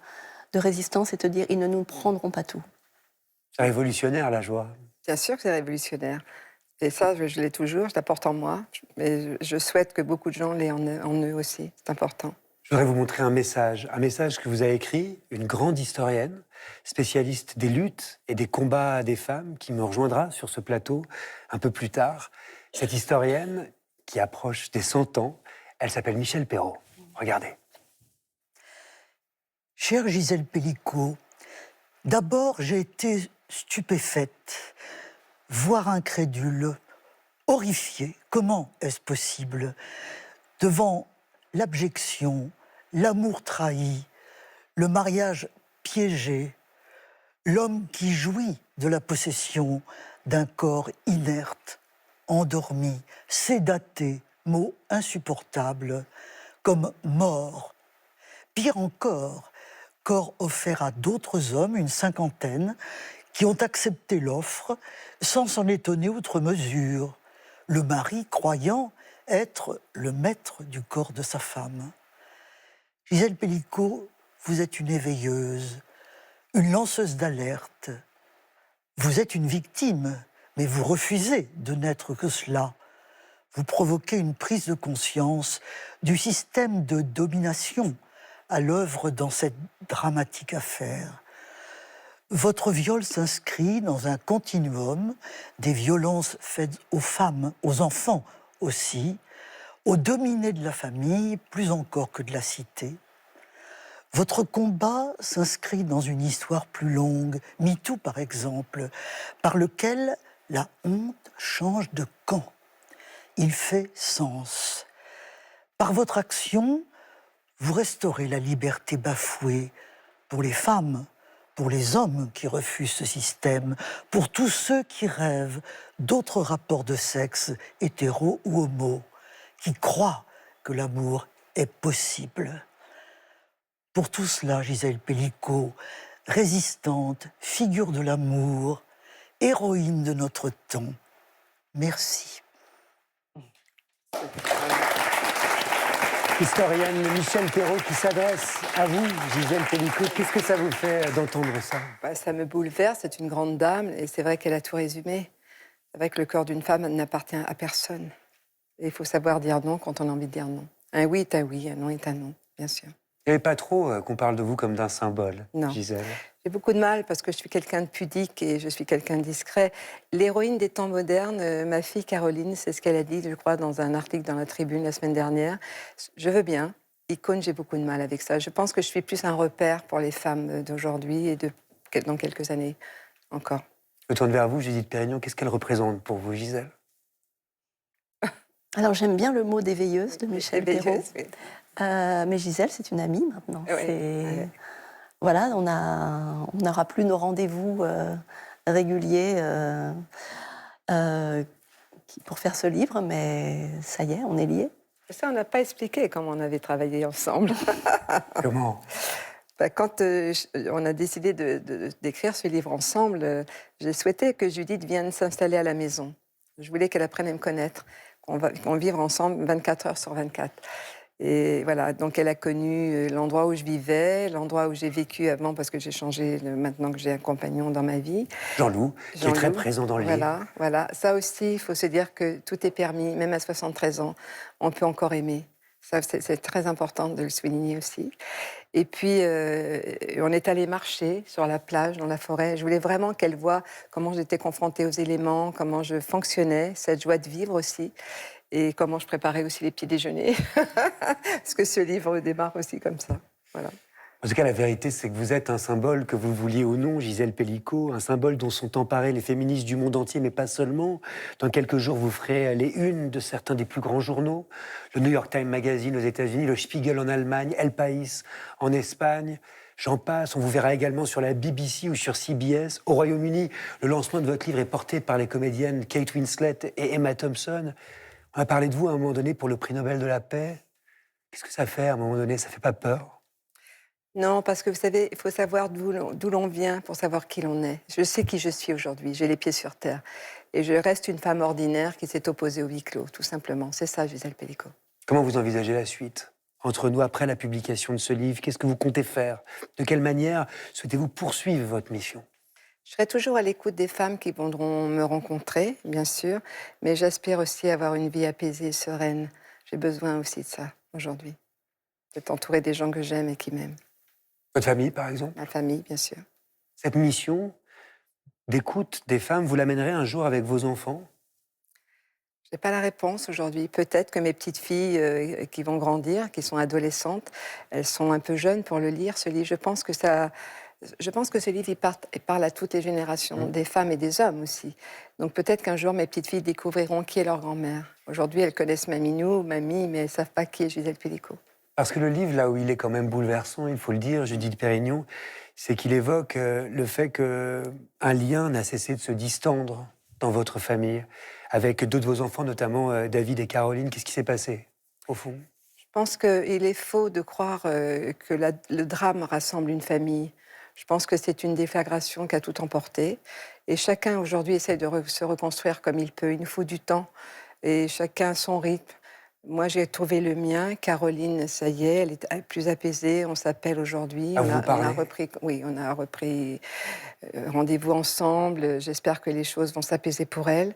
résistance et te dire, ils ne nous prendront pas tout. C'est révolutionnaire, la joie. Bien sûr que c'est révolutionnaire. Et ça, je l'ai toujours, je la porte en moi. Mais je souhaite que beaucoup de gens l'aient en eux aussi. C'est important. Je voudrais vous montrer un message que vous avez écrit, une grande historienne, spécialiste des luttes et des combats des femmes, qui me rejoindra sur ce plateau un peu plus tard. Cette historienne qui approche des 100 ans, elle s'appelle Michèle Perrault. Regardez. Chère Gisèle Pellicot, d'abord j'ai été stupéfaite, voire incrédule, horrifiée. Comment est-ce possible? Devant l'abjection, l'amour trahi, le mariage piégé, l'homme qui jouit de la possession d'un corps inerte, endormi, sédaté, mot insupportable, comme mort. Pire encore, corps offert à d'autres hommes, une cinquantaine, qui ont accepté l'offre sans s'en étonner outre mesure, le mari croyant être le maître du corps de sa femme. Gisèle Pellicot, vous êtes une éveilleuse, une lanceuse d'alerte. Vous êtes une victime, mais vous refusez de n'être que cela. Vous provoquez une prise de conscience du système de domination à l'œuvre dans cette dramatique affaire. Votre viol s'inscrit dans un continuum des violences faites aux femmes, aux enfants aussi, aux dominés de la famille, plus encore que de la cité. Votre combat s'inscrit dans une histoire plus longue, MeToo par exemple, par lequel la honte change de camp. Il fait sens. Par votre action, vous restaurez la liberté bafouée pour les femmes, pour les hommes qui refusent ce système, pour tous ceux qui rêvent d'autres rapports de sexe, hétéro ou homo, qui croient que l'amour est possible. Pour tout cela, Gisèle Pellicot, résistante, figure de l'amour, héroïne de notre temps, merci. Historienne Michèle Perrault qui s'adresse à vous, Gisèle Pellicot. Qu'est-ce que ça vous fait d'entendre ça? Ça me bouleverse, c'est une grande dame, et c'est vrai qu'elle a tout résumé. C'est vrai que le corps d'une femme n'appartient à personne. Et il faut savoir dire non quand on a envie de dire non. Un oui est un oui, un non est un non, bien sûr. Il n'y avait pas trop qu'on parle de vous comme d'un symbole, Non. Gisèle. J'ai beaucoup de mal parce que je suis quelqu'un de pudique et je suis quelqu'un de discret. L'héroïne des temps modernes, ma fille Caroline, c'est ce qu'elle a dit, je crois, dans un article dans la Tribune la semaine dernière. Je veux bien. Icône, j'ai beaucoup de mal avec ça. Je pense que je suis plus un repère pour les femmes d'aujourd'hui et dans quelques années encore. Je me tourne vers vous, Judith Perrignon. Qu'est-ce qu'elle représente pour vous, Gisèle? Alors j'aime bien le mot d'éveilleuse de Michèle Perrault. Oui. Mais Gisèle, c'est une amie maintenant. Oui, oui. Voilà, on n'aura plus nos rendez-vous réguliers pour faire ce livre, mais ça y est, on est liés. Ça, on n'a pas expliqué comment on avait travaillé ensemble. Comment? Quand on a décidé d'écrire ce livre ensemble, j'ai souhaité que Judith vienne s'installer à la maison. Je voulais qu'elle apprenne à me connaître, qu'on vive ensemble 24 heures sur 24. Et voilà, donc elle a connu l'endroit où je vivais, l'endroit où j'ai vécu avant, parce que j'ai changé maintenant que j'ai un compagnon dans ma vie. Jean-Loup, qui est très Jean-Loup. présent dans le livre. Voilà, voilà. Ça aussi, il faut se dire que tout est permis, même à 73 ans, on peut encore aimer. Ça, c'est très important de le souligner aussi. Et puis, on est allé marcher sur la plage, dans la forêt. Je voulais vraiment qu'elle voie comment j'étais confrontée aux éléments, comment je fonctionnais, cette joie de vivre aussi, et comment je préparais aussi les petits déjeuners. Parce que ce livre démarre aussi comme ça. Voilà. En tout cas, la vérité, c'est que vous êtes un symbole, que vous le vouliez ou non, Gisèle Pellicot, un symbole dont sont emparés les féministes du monde entier, mais pas seulement. Dans quelques jours, vous ferez les unes de certains des plus grands journaux. Le New York Times Magazine aux États-Unis, le Spiegel en Allemagne, El País en Espagne. J'en passe. On vous verra également sur la BBC ou sur CBS. Au Royaume-Uni, le lancement de votre livre est porté par les comédiennes Kate Winslet et Emma Thompson. On a parlé de vous à un moment donné pour le prix Nobel de la paix. Qu'est-ce que ça fait à un moment donné? Ça fait pas peur? Non, parce que vous savez, il faut savoir d'où l'on vient pour savoir qui l'on est. Je sais qui je suis aujourd'hui, j'ai les pieds sur terre. Et je reste une femme ordinaire qui s'est opposée au huis clos, tout simplement. C'est ça, Gisèle Pellicot. Comment vous envisagez la suite? Entre nous, après la publication de ce livre, qu'est-ce que vous comptez faire? De quelle manière souhaitez-vous poursuivre votre mission? Je serai toujours à l'écoute des femmes qui viendront me rencontrer, bien sûr, mais j'aspire aussi à avoir une vie apaisée, sereine. J'ai besoin aussi de ça, aujourd'hui. D'être entourée des gens que j'aime et qui m'aiment. Votre famille, par exemple? Ma famille, bien sûr. Cette mission d'écoute des femmes, vous l'amènerez un jour avec vos enfants? Je n'ai pas la réponse aujourd'hui. Peut-être que mes petites filles qui vont grandir, qui sont adolescentes, elles sont un peu jeunes pour le lire, ce livre. Je pense que ce livre, il parle à toutes les générations, des femmes et des hommes aussi. Donc peut-être qu'un jour, mes petites filles découvriront qui est leur grand-mère. Aujourd'hui, elles connaissent Maminou, Mamie, mais elles ne savent pas qui est Gisèle Pellicot. Parce que le livre, là où il est quand même bouleversant, il faut le dire, Judith Pérignon, c'est qu'il évoque le fait qu'un lien n'a cessé de se distendre dans votre famille, avec deux de vos enfants, notamment David et Caroline. Qu'est-ce qui s'est passé, au fond? Je pense qu'il est faux de croire que le drame rassemble une famille. Je pense que c'est une déflagration qui a tout emporté. Et chacun, aujourd'hui, essaie de se reconstruire comme il peut. Il nous faut du temps. Et chacun son rythme. Moi, j'ai trouvé le mien. Caroline, ça y est, elle est plus apaisée. On s'appelle aujourd'hui. Ah, vous parlez? On a repris rendez-vous ensemble. J'espère que les choses vont s'apaiser pour elle.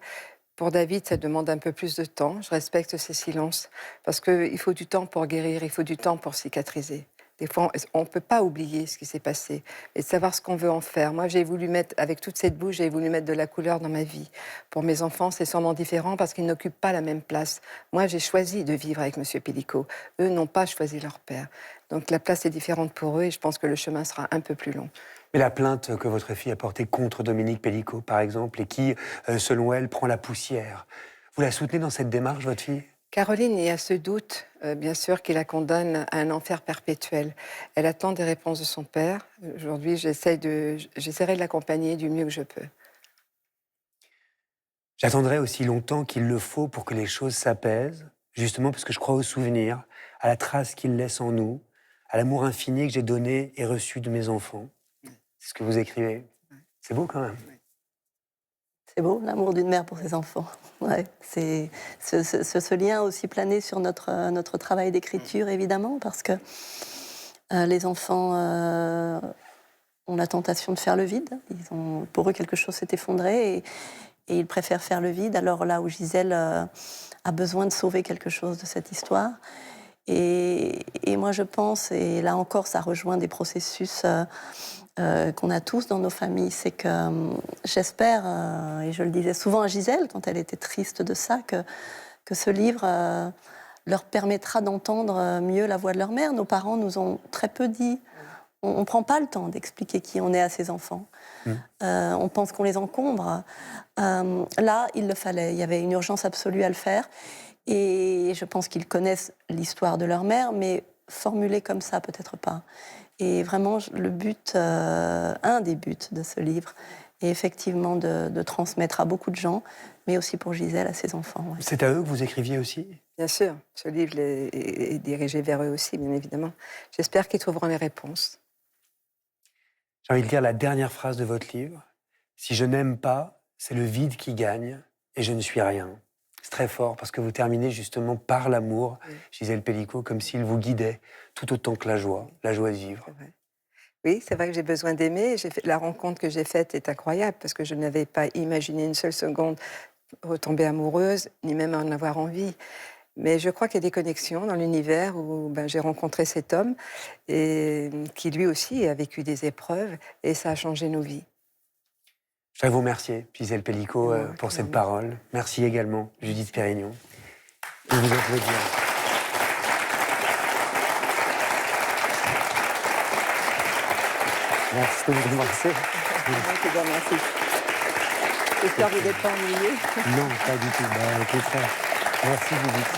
Pour David, ça demande un peu plus de temps. Je respecte ses silences. Parce qu'il faut du temps pour guérir, il faut du temps pour cicatriser. Des fois, on ne peut pas oublier ce qui s'est passé et de savoir ce qu'on veut en faire. Moi, j'ai voulu mettre, avec toute cette bouche, j'ai voulu mettre de la couleur dans ma vie. Pour mes enfants, c'est sûrement différent parce qu'ils n'occupent pas la même place. Moi, j'ai choisi de vivre avec M. Pellicot. Eux n'ont pas choisi leur père. Donc la place est différente pour eux et je pense que le chemin sera un peu plus long. Mais la plainte que votre fille a portée contre Dominique Pellicot, par exemple, et qui, selon elle, prend la poussière, vous la soutenez dans cette démarche, votre fille? Caroline, il y a ce doute, bien sûr, qui la condamne à un enfer perpétuel. Elle attend des réponses de son père. Aujourd'hui, j'essaierai de l'accompagner du mieux que je peux. J'attendrai aussi longtemps qu'il le faut pour que les choses s'apaisent, justement parce que je crois au souvenir, à la trace qu'il laisse en nous, à l'amour infini que j'ai donné et reçu de mes enfants. C'est ce que vous écrivez. C'est beau quand même. C'est beau, l'amour d'une mère pour ses enfants. Ouais, c'est ce lien aussi plané sur notre travail d'écriture, évidemment, parce que les enfants ont la tentation de faire le vide. Pour eux, quelque chose s'est effondré et ils préfèrent faire le vide. Alors là où Gisèle a besoin de sauver quelque chose de cette histoire. Et moi, je pense, et là encore, ça rejoint des processus qu'on a tous dans nos familles, c'est que j'espère, et je le disais souvent à Gisèle quand elle était triste de ça, que ce livre leur permettra d'entendre mieux la voix de leur mère. Nos parents nous ont très peu dit. On ne prend pas le temps d'expliquer qui on est à ses enfants. On pense qu'on les encombre. Là, il le fallait. Il y avait une urgence absolue à le faire. Et je pense qu'ils connaissent l'histoire de leur mère, mais formulée comme ça, peut-être pas. Et vraiment, le but, un des buts de ce livre, est effectivement de transmettre à beaucoup de gens, mais aussi pour Gisèle, à ses enfants. Ouais. C'est à eux que vous écriviez aussi? Bien sûr, ce livre est dirigé vers eux aussi, bien évidemment. J'espère qu'ils trouveront les réponses. J'ai envie de lire la dernière phrase de votre livre. « Si je n'aime pas, c'est le vide qui gagne et je ne suis rien. » C'est très fort parce que vous terminez justement par l'amour, Gisèle Pellicot, comme s'il vous guidait tout autant que la joie de vivre. C'est vrai. Oui, c'est vrai que j'ai besoin d'aimer. La rencontre que j'ai faite est incroyable parce que je n'avais pas imaginé une seule seconde retomber amoureuse, ni même en avoir envie. Mais je crois qu'il y a des connexions dans l'univers où j'ai rencontré cet homme et qui lui aussi a vécu des épreuves et ça a changé nos vies. Je voudrais vous remercier, Gisèle Pellicot, C'est moi pour qui cette vous parole. Merci également, Judith Pérignon. Je vous applaudis. Merci de vous remercier. Merci. J'espère que vous n'êtes pas ennuyé. Non, pas du tout. Au contraire. Merci, Judith.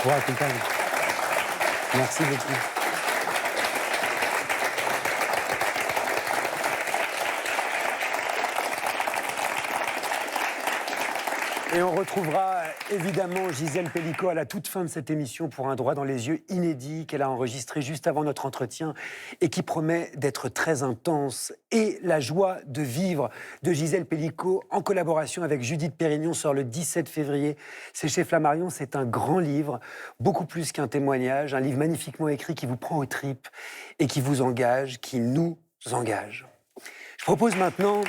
Pour accompagner. Merci beaucoup. Et on retrouvera évidemment Gisèle Pellicot à la toute fin de cette émission pour un droit dans les yeux inédit qu'elle a enregistré juste avant notre entretien et qui promet d'être très intense. Et La joie de vivre de Gisèle Pellicot en collaboration avec Judith Pérignon sort le 17 février. C'est chez Flammarion, c'est un grand livre, beaucoup plus qu'un témoignage, un livre magnifiquement écrit qui vous prend aux tripes et qui vous engage, qui nous engage. Je propose maintenant,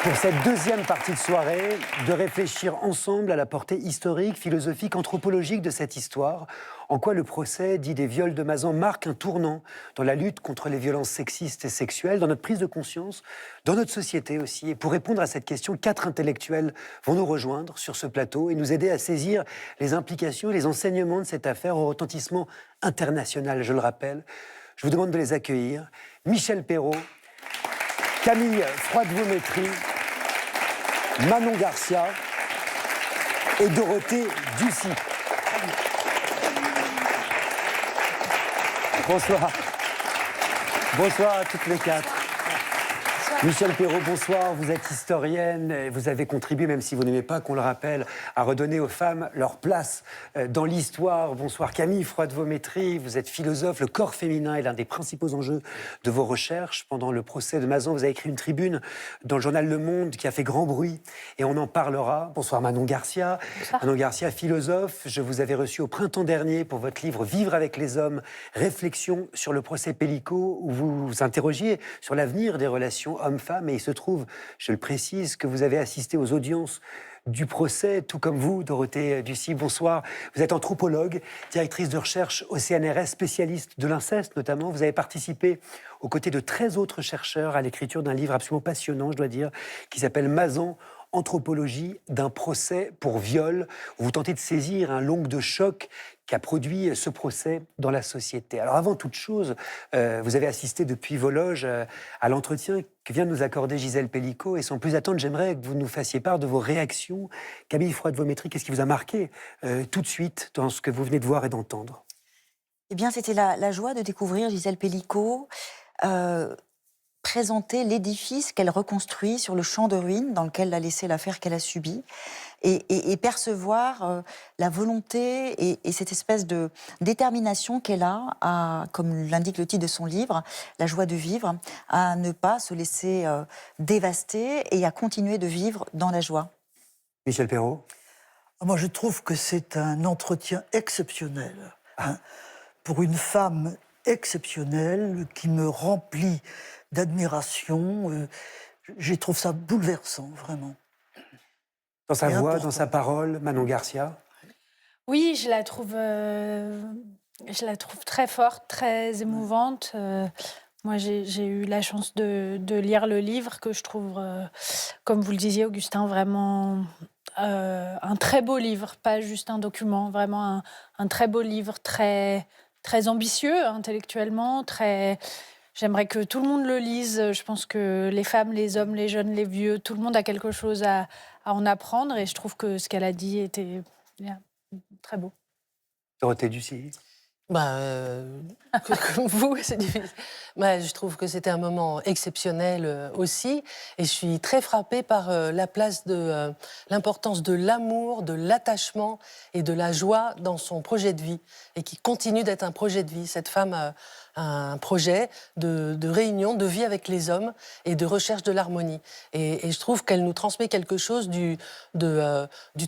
pour cette deuxième partie de soirée, de réfléchir ensemble à la portée historique, philosophique, anthropologique de cette histoire, en quoi le procès dit des viols de Mazan marque un tournant dans la lutte contre les violences sexistes et sexuelles, dans notre prise de conscience, dans notre société aussi. Et pour répondre à cette question, 4 intellectuels vont nous rejoindre sur ce plateau et nous aider à saisir les implications et les enseignements de cette affaire au retentissement international, je le rappelle. Je vous demande de les accueillir. Michel Perrault, Camille Froide-Vaumétry, Manon Garcia et Dorothée Ducy. Bonsoir. Bonsoir à toutes les 4. Michel Perrault, bonsoir. Vous êtes historienne et vous avez contribué, même si vous n'aimez pas qu'on le rappelle, à redonner aux femmes leur place dans l'histoire. Bonsoir Camille Froide-Vaumétry, vous êtes philosophe. Le corps féminin est l'un des principaux enjeux de vos recherches. Pendant le procès de Mazan, vous avez écrit une tribune dans le journal Le Monde qui a fait grand bruit et on en parlera. Bonsoir Manon Garcia. Bonsoir. Manon Garcia, philosophe. Je vous avais reçu au printemps dernier pour votre livre Vivre avec les hommes, réflexion sur le procès Pellicot, où vous vous interrogiez sur l'avenir des relations hommes-femmes, et il se trouve, je le précise, que vous avez assisté aux audiences du procès, tout comme vous, Dorothée Ducy. Bonsoir. Vous êtes anthropologue, directrice de recherche au CNRS, spécialiste de l'inceste notamment. Vous avez participé aux côtés de 13 autres chercheurs à l'écriture d'un livre absolument passionnant, je dois dire, qui s'appelle Mazan, anthropologie d'un procès pour viol, où vous tentez de saisir un l'ongle de choc qu'a produit ce procès dans la société. Alors avant toute chose, vous avez assisté depuis vos loges à l'entretien que vient de nous accorder Gisèle Pellicot, et sans plus attendre, j'aimerais que vous nous fassiez part de vos réactions. Camille Froide-Vaumétry, qu'est-ce qui vous a marqué tout de suite dans ce que vous venez de voir et d'entendre? Eh bien, c'était la joie de découvrir Gisèle Pellicot présenter l'édifice qu'elle reconstruit sur le champ de ruines dans lequel l'a laissé l'affaire qu'elle a subie, et percevoir la volonté et cette espèce de détermination qu'elle a, comme l'indique le titre de son livre, La joie de vivre, à ne pas se laisser dévaster et à continuer de vivre dans la joie. Michel Perrault? Moi, je trouve que c'est un entretien exceptionnel, hein, pour une femme exceptionnelle qui me remplit d'admiration. Je trouve ça bouleversant, vraiment. Dans sa voix, important. dans sa parole, Manon Garcia? Oui, je la trouve très forte, très émouvante. Moi, j'ai eu la chance de lire le livre que je trouve, comme vous le disiez, Augustin, vraiment un très beau livre, pas juste un document, vraiment un très beau livre, très, très ambitieux intellectuellement, très... J'aimerais que tout le monde le lise. Je pense que les femmes, les hommes, les jeunes, les vieux, tout le monde a quelque chose à en apprendre. Et je trouve que ce qu'elle a dit était très beau. Dorothée Ducy? Bah, comme vous, c'est difficile. Bah, je trouve que c'était un moment exceptionnel aussi, et je suis très frappée par la place de l'importance de l'amour, de l'attachement et de la joie dans son projet de vie, et qui continue d'être un projet de vie. Cette femme a un projet de réunion, de vie avec les hommes et de recherche de l'harmonie. Et je trouve qu'elle nous transmet quelque chose du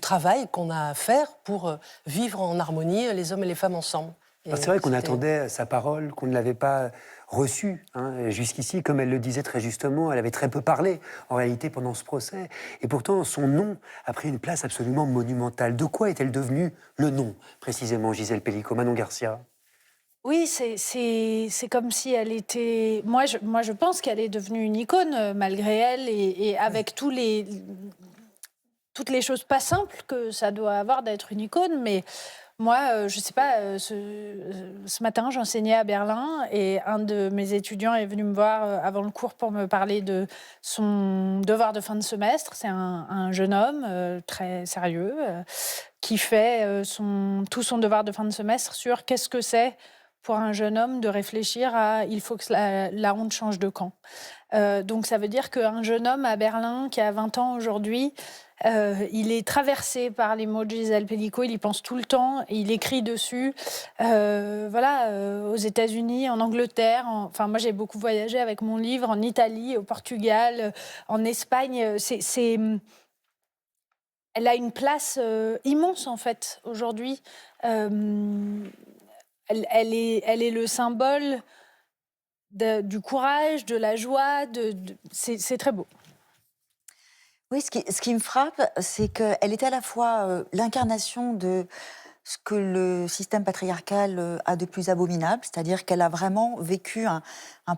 travail qu'on a à faire pour vivre en harmonie, les hommes et les femmes ensemble. C'est vrai qu'on C'était- attendait sa parole, qu'on ne l'avait pas reçue. Jusqu'ici, comme elle le disait très justement, elle avait très peu parlé, en réalité, pendant ce procès. Et pourtant, son nom a pris une place absolument monumentale. De quoi est-elle devenue le nom, précisément, Gisèle Pellicot, Manon Garcia? Oui, c'est comme si elle était... Moi, je pense qu'elle est devenue une icône, malgré elle, et avec toutes les choses pas simples que ça doit avoir d'être une icône, mais... Moi, je ne sais pas, ce matin, j'enseignais à Berlin et un de mes étudiants est venu me voir avant le cours pour me parler de son devoir de fin de semestre. C'est un jeune homme très sérieux qui fait tout son devoir de fin de semestre sur qu'est-ce que c'est pour un jeune homme de réfléchir à il faut que la honte change de camp. Donc ça veut dire qu'un jeune homme à Berlin qui a 20 ans aujourd'hui, il est traversé par les mots de Gisèle Pellicot, il y pense tout le temps, et il écrit dessus. Aux États-Unis, en Angleterre, enfin moi j'ai beaucoup voyagé avec mon livre, en Italie, au Portugal, en Espagne. Elle a une place immense en fait aujourd'hui. Elle est le symbole du courage, de la joie. C'est très beau. Oui, ce qui me frappe, c'est qu'elle était à la fois l'incarnation de ce que le système patriarcal a de plus abominable, c'est-à-dire qu'elle a vraiment vécu un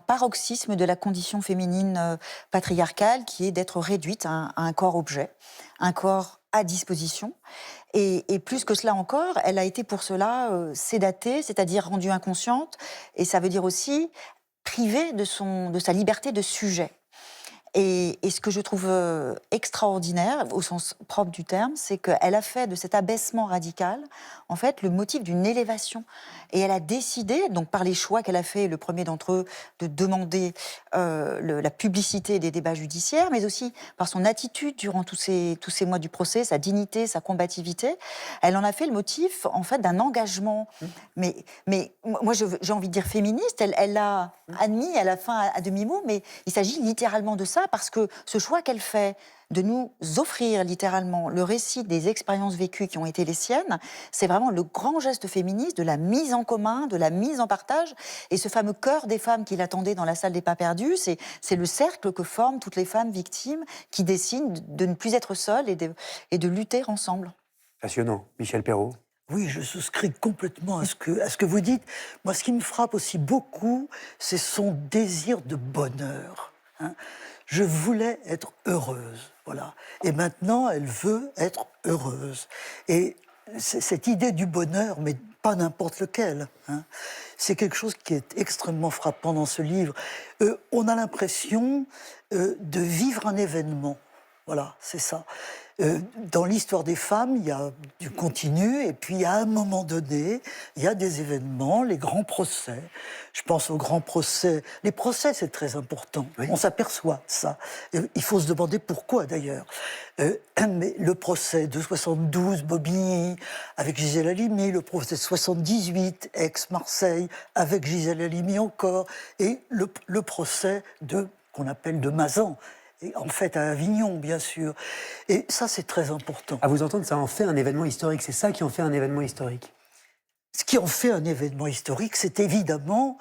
paroxysme de la condition féminine patriarcale, qui est d'être réduite à un corps-objet, un corps à disposition. Et plus que cela encore, elle a été pour cela sédatée, c'est-à-dire rendue inconsciente, et ça veut dire aussi privée de sa liberté de sujet. Et ce que je trouve extraordinaire, au sens propre du terme, c'est qu'elle a fait de cet abaissement radical, en fait, le motif d'une élévation. Et elle a décidé, donc par les choix qu'elle a fait, le premier d'entre eux, de demander la publicité des débats judiciaires, mais aussi par son attitude durant tous ces mois du procès, sa dignité, sa combativité, elle en a fait le motif, en fait, d'un engagement. Mais moi, j'ai envie de dire féministe. Elle l'a admis à la fin à demi-mot, mais il s'agit littéralement de ça, parce que ce choix qu'elle fait de nous offrir littéralement le récit des expériences vécues qui ont été les siennes, c'est vraiment le grand geste féministe de la mise en commun, de la mise en partage. Et ce fameux chœur des femmes qui l'attendaient dans la salle des pas perdus, c'est le cercle que forment toutes les femmes victimes qui décident de ne plus être seules et de lutter ensemble. Passionnant. Michel Perrault. Oui, je souscris complètement à ce que vous dites. Moi, ce qui me frappe aussi beaucoup, c'est son désir de bonheur. Je voulais être heureuse, voilà. Et maintenant, elle veut être heureuse. Et cette idée du bonheur, mais pas n'importe lequel, c'est quelque chose qui est extrêmement frappant dans ce livre. On a l'impression de vivre un événement. Voilà, c'est ça. Dans l'histoire des femmes, il y a du continu, et puis à un moment donné, il y a des événements, les grands procès. Je pense aux grands procès. Les procès, c'est très important. Oui. On s'aperçoit ça. Il faut se demander pourquoi, d'ailleurs. Mais le procès de 72, Bobigny, avec Gisèle Halimi, le procès de 78, Aix-Marseille, avec Gisèle Halimi encore, et le procès qu'on appelle de Mazan. Et en fait, à Avignon, bien sûr. Et ça, c'est très important. À vous entendre, ça en fait un événement historique. C'est ça qui en fait un événement historique. Ce qui en fait un événement historique, c'est évidemment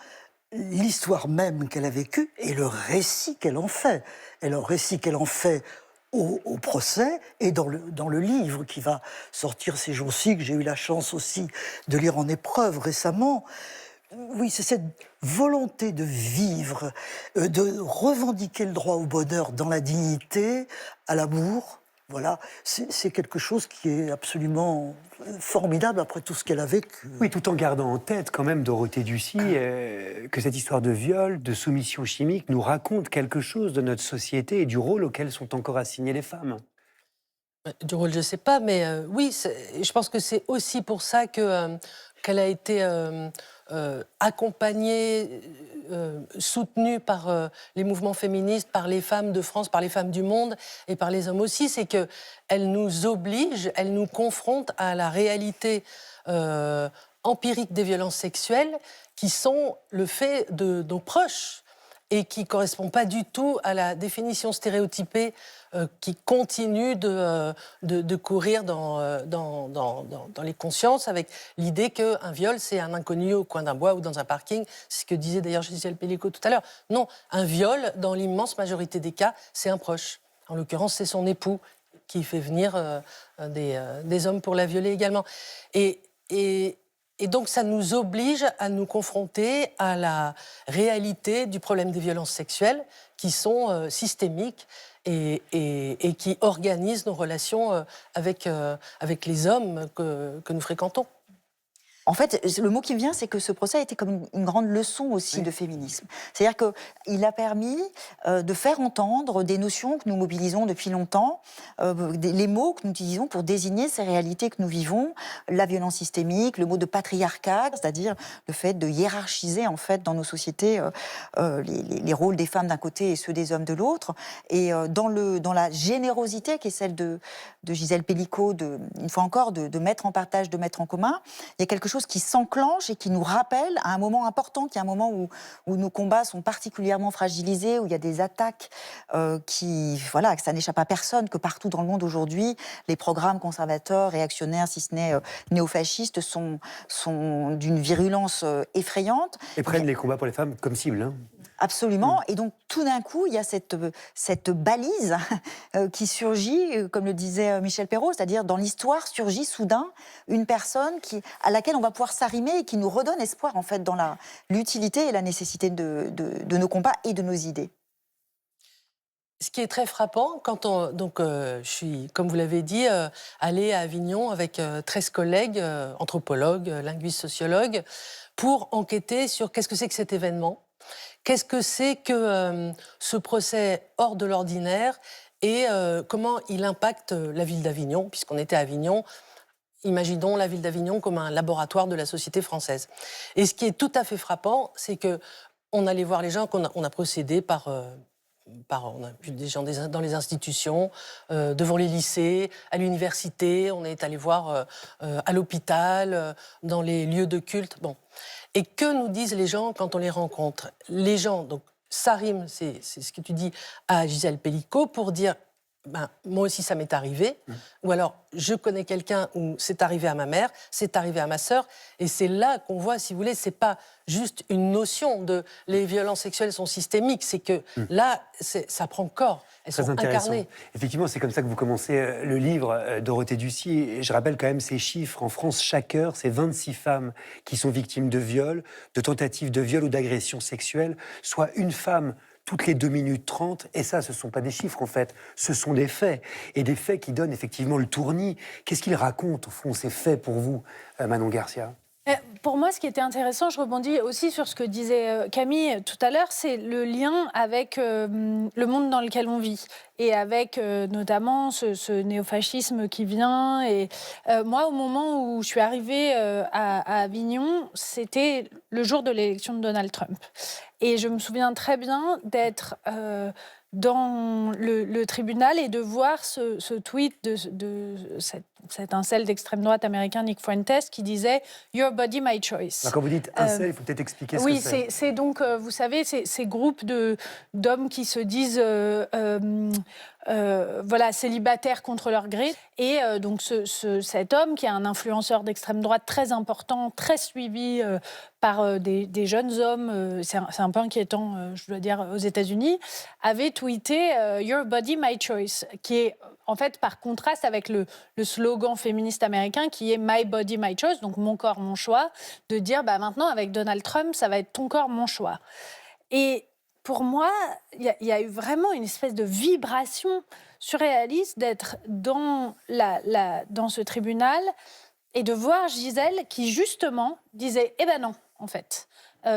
l'histoire même qu'elle a vécue et le récit qu'elle en fait. Et le récit qu'elle en fait au procès et dans le livre qui va sortir ces jours-ci, que j'ai eu la chance aussi de lire en épreuve récemment. Oui, c'est cette volonté de vivre, de revendiquer le droit au bonheur dans la dignité, à l'amour. Voilà, c'est quelque chose qui est absolument formidable après tout ce qu'elle a vécu. Oui, tout en gardant en tête quand même, Dorothée Ducy, que cette histoire de viol, de soumission chimique nous raconte quelque chose de notre société et du rôle auquel sont encore assignées les femmes. Du rôle, je ne sais pas, mais oui, je pense que c'est aussi pour ça que qu'elle a été accompagnée, soutenue par les mouvements féministes, par les femmes de France, par les femmes du monde et par les hommes aussi, c'est qu'elle nous oblige, elle nous confronte à la réalité empirique des violences sexuelles qui sont le fait de nos proches et qui ne correspondent pas du tout à la définition stéréotypée qui continue de courir dans les consciences avec l'idée qu'un viol, c'est un inconnu au coin d'un bois ou dans un parking. C'est ce que disait d'ailleurs Gisèle Pellico tout à l'heure. Non, un viol, dans l'immense majorité des cas, c'est un proche. En l'occurrence, c'est son époux qui fait venir des hommes pour la violer également. Et donc, ça nous oblige à nous confronter à la réalité du problème des violences sexuelles qui sont systémiques et qui organisent nos relations avec les hommes que nous fréquentons. En fait, le mot qui me vient, c'est que ce procès a été comme une grande leçon aussi de féminisme. C'est-à-dire qu'il a permis de faire entendre des notions que nous mobilisons depuis longtemps, les mots que nous utilisons pour désigner ces réalités que nous vivons, la violence systémique, le mot de patriarcat, c'est-à-dire le fait de hiérarchiser en fait dans nos sociétés les rôles des femmes d'un côté et ceux des hommes de l'autre. Et dans la générosité qui est celle de Gisèle Pellico, une fois encore, de mettre en partage, de mettre en commun, il y a quelque chose qui s'enclenche et qui nous rappelle à un moment important, qui est un moment où nos combats sont particulièrement fragilisés, où il y a des attaques que ça n'échappe à personne, que partout dans le monde aujourd'hui, les programmes conservateurs, réactionnaires, si ce n'est néofascistes, sont d'une virulence effrayante. Et prennent les combats pour les femmes comme cible. Hein. Absolument. Et donc, tout d'un coup, il y a cette balise qui surgit, comme le disait Michel Perrault, c'est-à-dire dans l'histoire surgit soudain une personne à laquelle on va pouvoir s'arrimer et qui nous redonne espoir, en fait, dans l'utilité et la nécessité de nos combats et de nos idées. Ce qui est très frappant, je suis, comme vous l'avez dit, allée à Avignon avec 13 collègues, anthropologues, linguistes, sociologues, pour enquêter sur qu'est-ce que c'est que cet événement. Qu'est-ce que c'est que ce procès hors de l'ordinaire et comment il impacte la ville d'Avignon, puisqu'on était à Avignon. Imaginons la ville d'Avignon comme un laboratoire de la société française. Et ce qui est tout à fait frappant, c'est qu'on allait voir les gens, on a procédé on a vu des gens dans les institutions, devant les lycées, à l'université, on est allé voir à l'hôpital, dans les lieux de culte. Bon. Et que nous disent les gens quand on les rencontre? Les gens, donc ça rime, c'est ce que tu dis à Gisèle Pellico, pour dire moi aussi ça m'est arrivé, ou alors je connais quelqu'un où c'est arrivé à ma mère, c'est arrivé à ma sœur, et c'est là qu'on voit, si vous voulez, c'est pas juste une notion de les violences sexuelles sont systémiques, c'est que là, ça prend corps, elles sont incarnées. Effectivement, c'est comme ça que vous commencez le livre, Dorothée Ducy, et je rappelle quand même ces chiffres. En France, chaque heure, c'est 26 femmes qui sont victimes de viols, de tentatives de viol ou d'agression sexuelle, soit une femme toutes les 2 minutes 30, et ça, ce ne sont pas des chiffres en fait, ce sont des faits, et des faits qui donnent effectivement le tournis. Qu'est-ce qu'ils racontent au fond, ces faits pour vous, Manon Garcia? Pour moi, ce qui était intéressant, je rebondis aussi sur ce que disait Camille tout à l'heure, c'est le lien avec le monde dans lequel on vit et avec notamment ce néofascisme qui vient. Et moi, au moment où je suis arrivée à Avignon, c'était le jour de l'élection de Donald Trump. Et je me souviens très bien d'être dans le tribunal et de voir ce tweet de cet incel d'extrême droite américain Nick Fuentes qui disait « Your body, my choice ». Quand vous dites incel, il faut peut-être expliquer ce que c'est. Oui, c'est donc, vous savez, ces groupes d'hommes qui se disent célibataires contre leur gré. Et donc cet homme, qui est un influenceur d'extrême droite très important, très suivi par des jeunes hommes, c'est un peu inquiétant, je dois dire, aux États-Unis, avait tweeté « Your body, my choice », qui est en fait par contraste avec le slogan féministe américain qui est « My body, my choice », donc « Mon corps, mon choix », de dire maintenant avec Donald Trump, ça va être « Ton corps, mon choix ». Et pour moi, il y a eu vraiment une espèce de vibration surréaliste d'être dans ce tribunal et de voir Gisèle qui, justement, disait « Eh ben non, en fait ».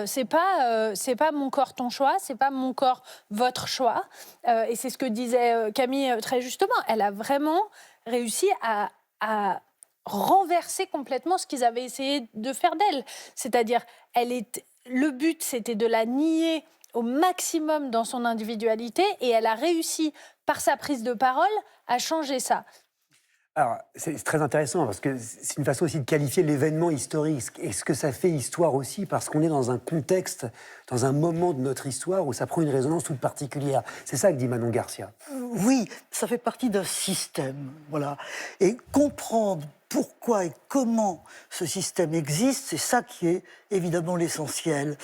C'est pas mon corps ton choix, c'est pas mon corps votre choix. Et c'est ce que disait Camille très justement. Elle a vraiment réussi à renversé complètement ce qu'ils avaient essayé de faire d'elle. C'est-à-dire, le but, c'était de la nier au maximum dans son individualité, et elle a réussi, par sa prise de parole, à changer ça. Alors, c'est très intéressant parce que c'est une façon aussi de qualifier l'événement historique. Est-ce que ça fait histoire aussi parce qu'on est dans un contexte, dans un moment de notre histoire où ça prend une résonance toute particulière? C'est ça que dit Manon Garcia. Oui, ça fait partie d'un système, voilà. Et comprendre pourquoi et comment ce système existe, c'est ça qui est évidemment l'essentiel.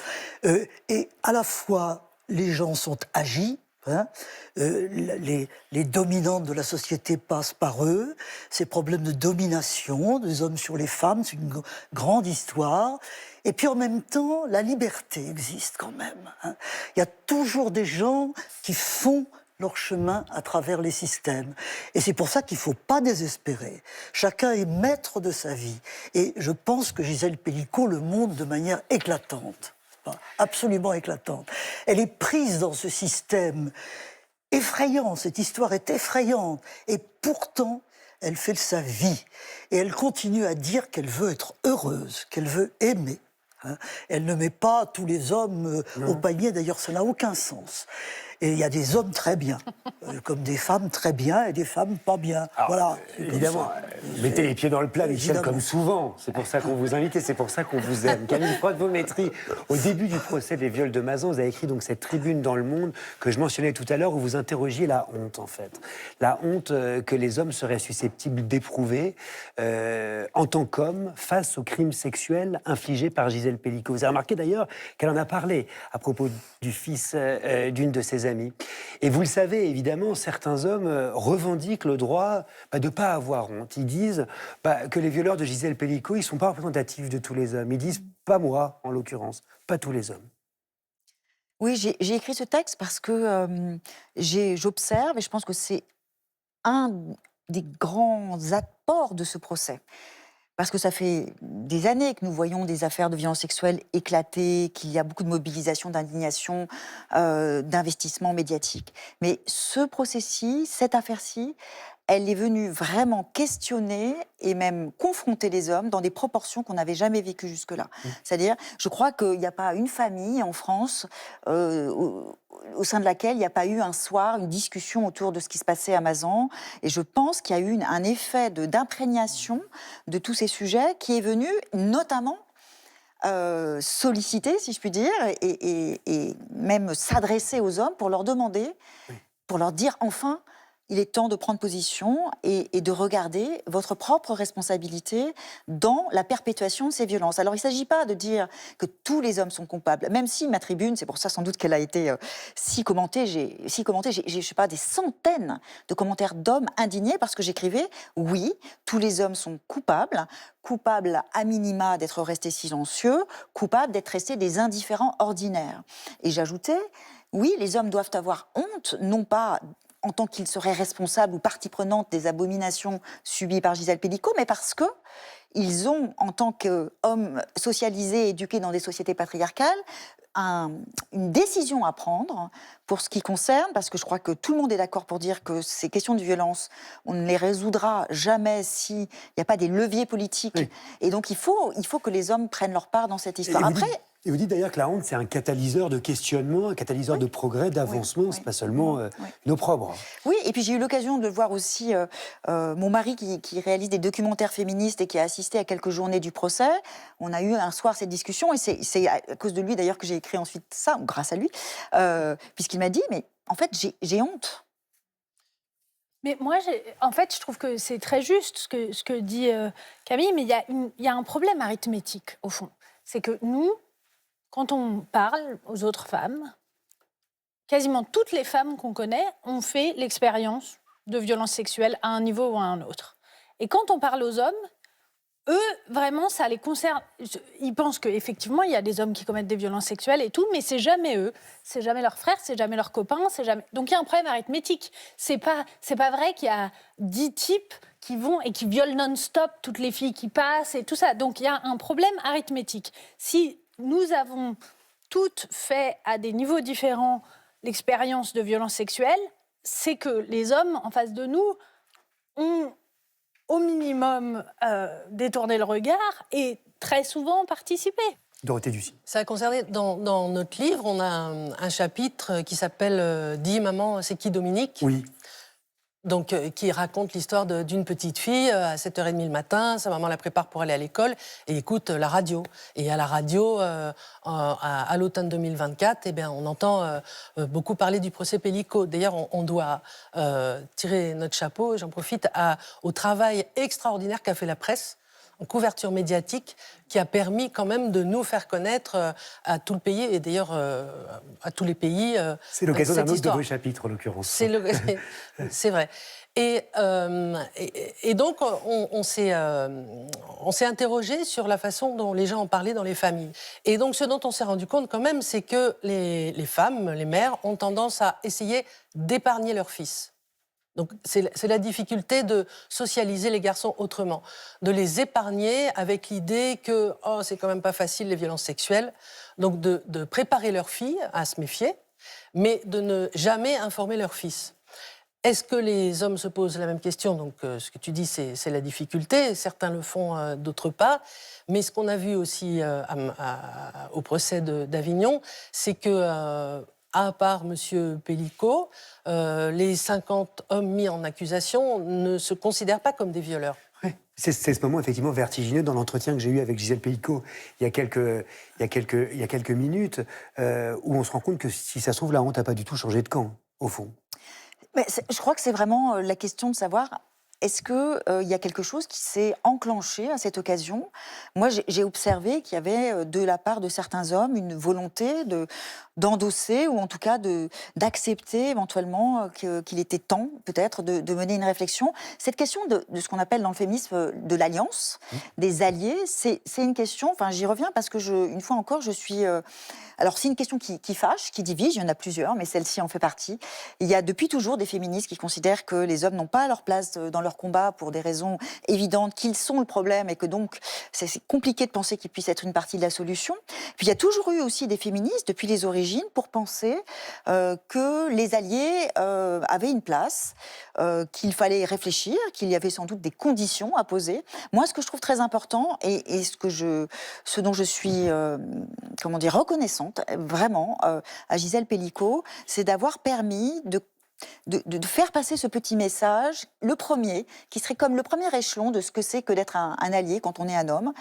Et à la fois, les gens sont agis, hein, les dominantes de la société passent par eux, ces problèmes de domination des hommes sur les femmes, c'est une grande histoire. Et puis en même temps, la liberté existe quand même, hein. Il y a toujours des gens qui font leur chemin à travers les systèmes. Et c'est pour ça qu'il ne faut pas désespérer. Chacun est maître de sa vie. Et je pense que Gisèle Pellicot le montre de manière éclatante, absolument éclatante. Elle est prise dans ce système effrayant, cette histoire est effrayante. Et pourtant, elle fait sa vie. Et elle continue à dire qu'elle veut être heureuse, qu'elle veut aimer. Hein. Elle ne met pas tous les hommes au panier, d'ailleurs ça n'a aucun sens. Et il y a des hommes très bien, comme des femmes très bien et des femmes pas bien. Alors, voilà. Évidemment, mettez les pieds dans le plat, Michel, Évidemment. comme souvent. C'est pour ça qu'on vous invite et c'est pour ça qu'on vous aime. Camille Froide-Beaumétrie, au début du procès des viols de Mazan, vous avez écrit donc cette tribune dans Le Monde que je mentionnais tout à l'heure où vous interrogiez la honte, en fait. La honte que les hommes seraient susceptibles d'éprouver en tant qu'hommes face aux crimes sexuels infligés par Gisèle Pellicot. Vous avez remarqué d'ailleurs qu'elle en a parlé à propos du fils d'une de ses amies. Et vous le savez, évidemment, certains hommes revendiquent le droit de ne pas avoir honte. Ils disent que les violeurs de Gisèle Pellicot, ils ne sont pas représentatifs de tous les hommes. Ils disent, pas moi, en l'occurrence, pas tous les hommes. Oui, j'ai écrit ce texte parce que j'observe, et je pense que c'est un des grands apports de ce procès. Parce que ça fait des années que nous voyons des affaires de violence sexuelle éclater, qu'il y a beaucoup de mobilisation, d'indignation, d'investissement médiatique. Mais ce procès-ci, cette affaire-ci, elle est venue vraiment questionner et même confronter les hommes dans des proportions qu'on n'avait jamais vécues jusque-là. C'est-à-dire, je crois qu'il n'y a pas une famille en France au sein de laquelle il n'y a pas eu un soir une discussion autour de ce qui se passait à Mazan. Et je pense qu'il y a eu un effet d'imprégnation de tous ces sujets qui est venu notamment solliciter, si je puis dire, et même s'adresser aux hommes pour leur demander, pour leur dire enfin, il est temps de prendre position et de regarder votre propre responsabilité dans la perpétuation de ces violences. Alors, il ne s'agit pas de dire que tous les hommes sont coupables, même si ma tribune, c'est pour ça sans doute qu'elle a été si commentée, j'ai, je sais pas, des centaines de commentaires d'hommes indignés parce que j'écrivais, oui, tous les hommes sont coupables à minima d'être restés silencieux, coupables d'être restés des indifférents ordinaires. Et j'ajoutais, oui, les hommes doivent avoir honte, non pas en tant qu'ils seraient responsables ou partie prenante des abominations subies par Gisèle Pellicot, mais parce que ils ont, en tant qu'hommes socialisés, éduqués dans des sociétés patriarcales, une décision à prendre pour ce qui concerne, parce que je crois que tout le monde est d'accord pour dire que ces questions de violence, on ne les résoudra jamais s'il n'y a pas des leviers politiques. Oui. Et donc il faut que les hommes prennent leur part dans cette histoire. Et vous dites d'ailleurs que la honte, c'est un catalyseur de questionnement, un catalyseur de progrès, d'avancement, c'est pas seulement une opprobre. Oui, et puis j'ai eu l'occasion de voir aussi mon mari qui réalise des documentaires féministes et qui a assisté à quelques journées du procès. On a eu un soir cette discussion, et c'est à cause de lui d'ailleurs que j'ai écrit ensuite ça, ou grâce à lui, puisqu'il m'a dit, mais en fait j'ai honte. Mais moi, en fait, je trouve que c'est très juste ce que dit Camille, mais il y a un problème arithmétique, au fond. C'est que nous, quand on parle aux autres femmes, quasiment toutes les femmes qu'on connaît ont fait l'expérience de violences sexuelles à un niveau ou à un autre. Et quand on parle aux hommes, eux, vraiment, ça les concerne. Ils pensent qu'effectivement, il y a des hommes qui commettent des violences sexuelles et tout, mais c'est jamais eux. C'est jamais leurs frères, c'est jamais leurs copains, c'est jamais... Donc il y a un problème arithmétique. C'est pas vrai qu'il y a 10 types qui vont et qui violent non-stop toutes les filles qui passent et tout ça. Donc il y a un problème arithmétique. Si nous avons toutes fait à des niveaux différents l'expérience de violence sexuelle, c'est que les hommes en face de nous ont au minimum détourner le regard et très souvent participer. Dorothée Ducy. Ça a concerné, dans notre livre, on a un chapitre qui s'appelle « Dis maman, c'est qui Dominique ?» Oui. Donc, qui raconte l'histoire d'une petite fille à 7h30 le matin, sa maman la prépare pour aller à l'école et écoute la radio. Et à la radio, à l'automne 2024, eh bien, on entend beaucoup parler du procès Pellico. D'ailleurs, on doit tirer notre chapeau, j'en profite, au travail extraordinaire qu'a fait la presse en couverture médiatique qui a permis quand même de nous faire connaître à tout le pays et d'ailleurs à tous les pays. C'est l'occasion d'un autre de histoire. vos chapitres, en l'occurrence. C'est vrai. Et donc, on s'est interrogé sur la façon dont les gens en parlaient dans les familles. Et donc, ce dont on s'est rendu compte quand même, c'est que les femmes, les mères, ont tendance à essayer d'épargner leurs fils. Donc, c'est la difficulté de socialiser les garçons autrement, de les épargner avec l'idée que c'est quand même pas facile les violences sexuelles, donc de préparer leurs filles à se méfier, mais de ne jamais informer leurs fils. Est-ce que les hommes se posent la même question? Donc, ce que tu dis, c'est la difficulté. Certains le font, d'autres pas. Mais ce qu'on a vu aussi au procès d'Avignon, c'est que, à part M. Pellico, les 50 hommes mis en accusation ne se considèrent pas comme des violeurs. Ouais. C'est ce moment effectivement vertigineux dans l'entretien que j'ai eu avec Gisèle Pellico il y a quelques minutes, où on se rend compte que si ça se trouve, la honte n'a pas du tout changé de camp, au fond. Mais je crois que c'est vraiment la question de savoir, est-ce qu'il y a quelque chose qui s'est enclenché à cette occasion? Moi, j'ai observé qu'il y avait de la part de certains hommes une volonté d'endosser, ou en tout cas d'accepter éventuellement qu'il était temps peut-être de mener une réflexion. Cette question de ce qu'on appelle dans le féminisme de l'alliance, des alliés, c'est une question, enfin j'y reviens parce que une fois encore, je suis... alors c'est une question qui fâche, qui divise, il y en a plusieurs, mais celle-ci en fait partie. Il y a depuis toujours des féministes qui considèrent que les hommes n'ont pas leur place dans leur combat pour des raisons évidentes, qu'ils sont le problème et que donc c'est compliqué de penser qu'ils puissent être une partie de la solution. Puis il y a toujours eu aussi des féministes depuis les origines pour penser que les alliés avaient une place, qu'il fallait réfléchir, qu'il y avait sans doute des conditions à poser. Moi, ce que je trouve très important et ce dont je suis reconnaissante vraiment à Gisèle Pellico, c'est d'avoir permis de faire passer ce petit message, le premier, qui serait comme le premier échelon de ce que c'est que d'être un allié quand on est un homme.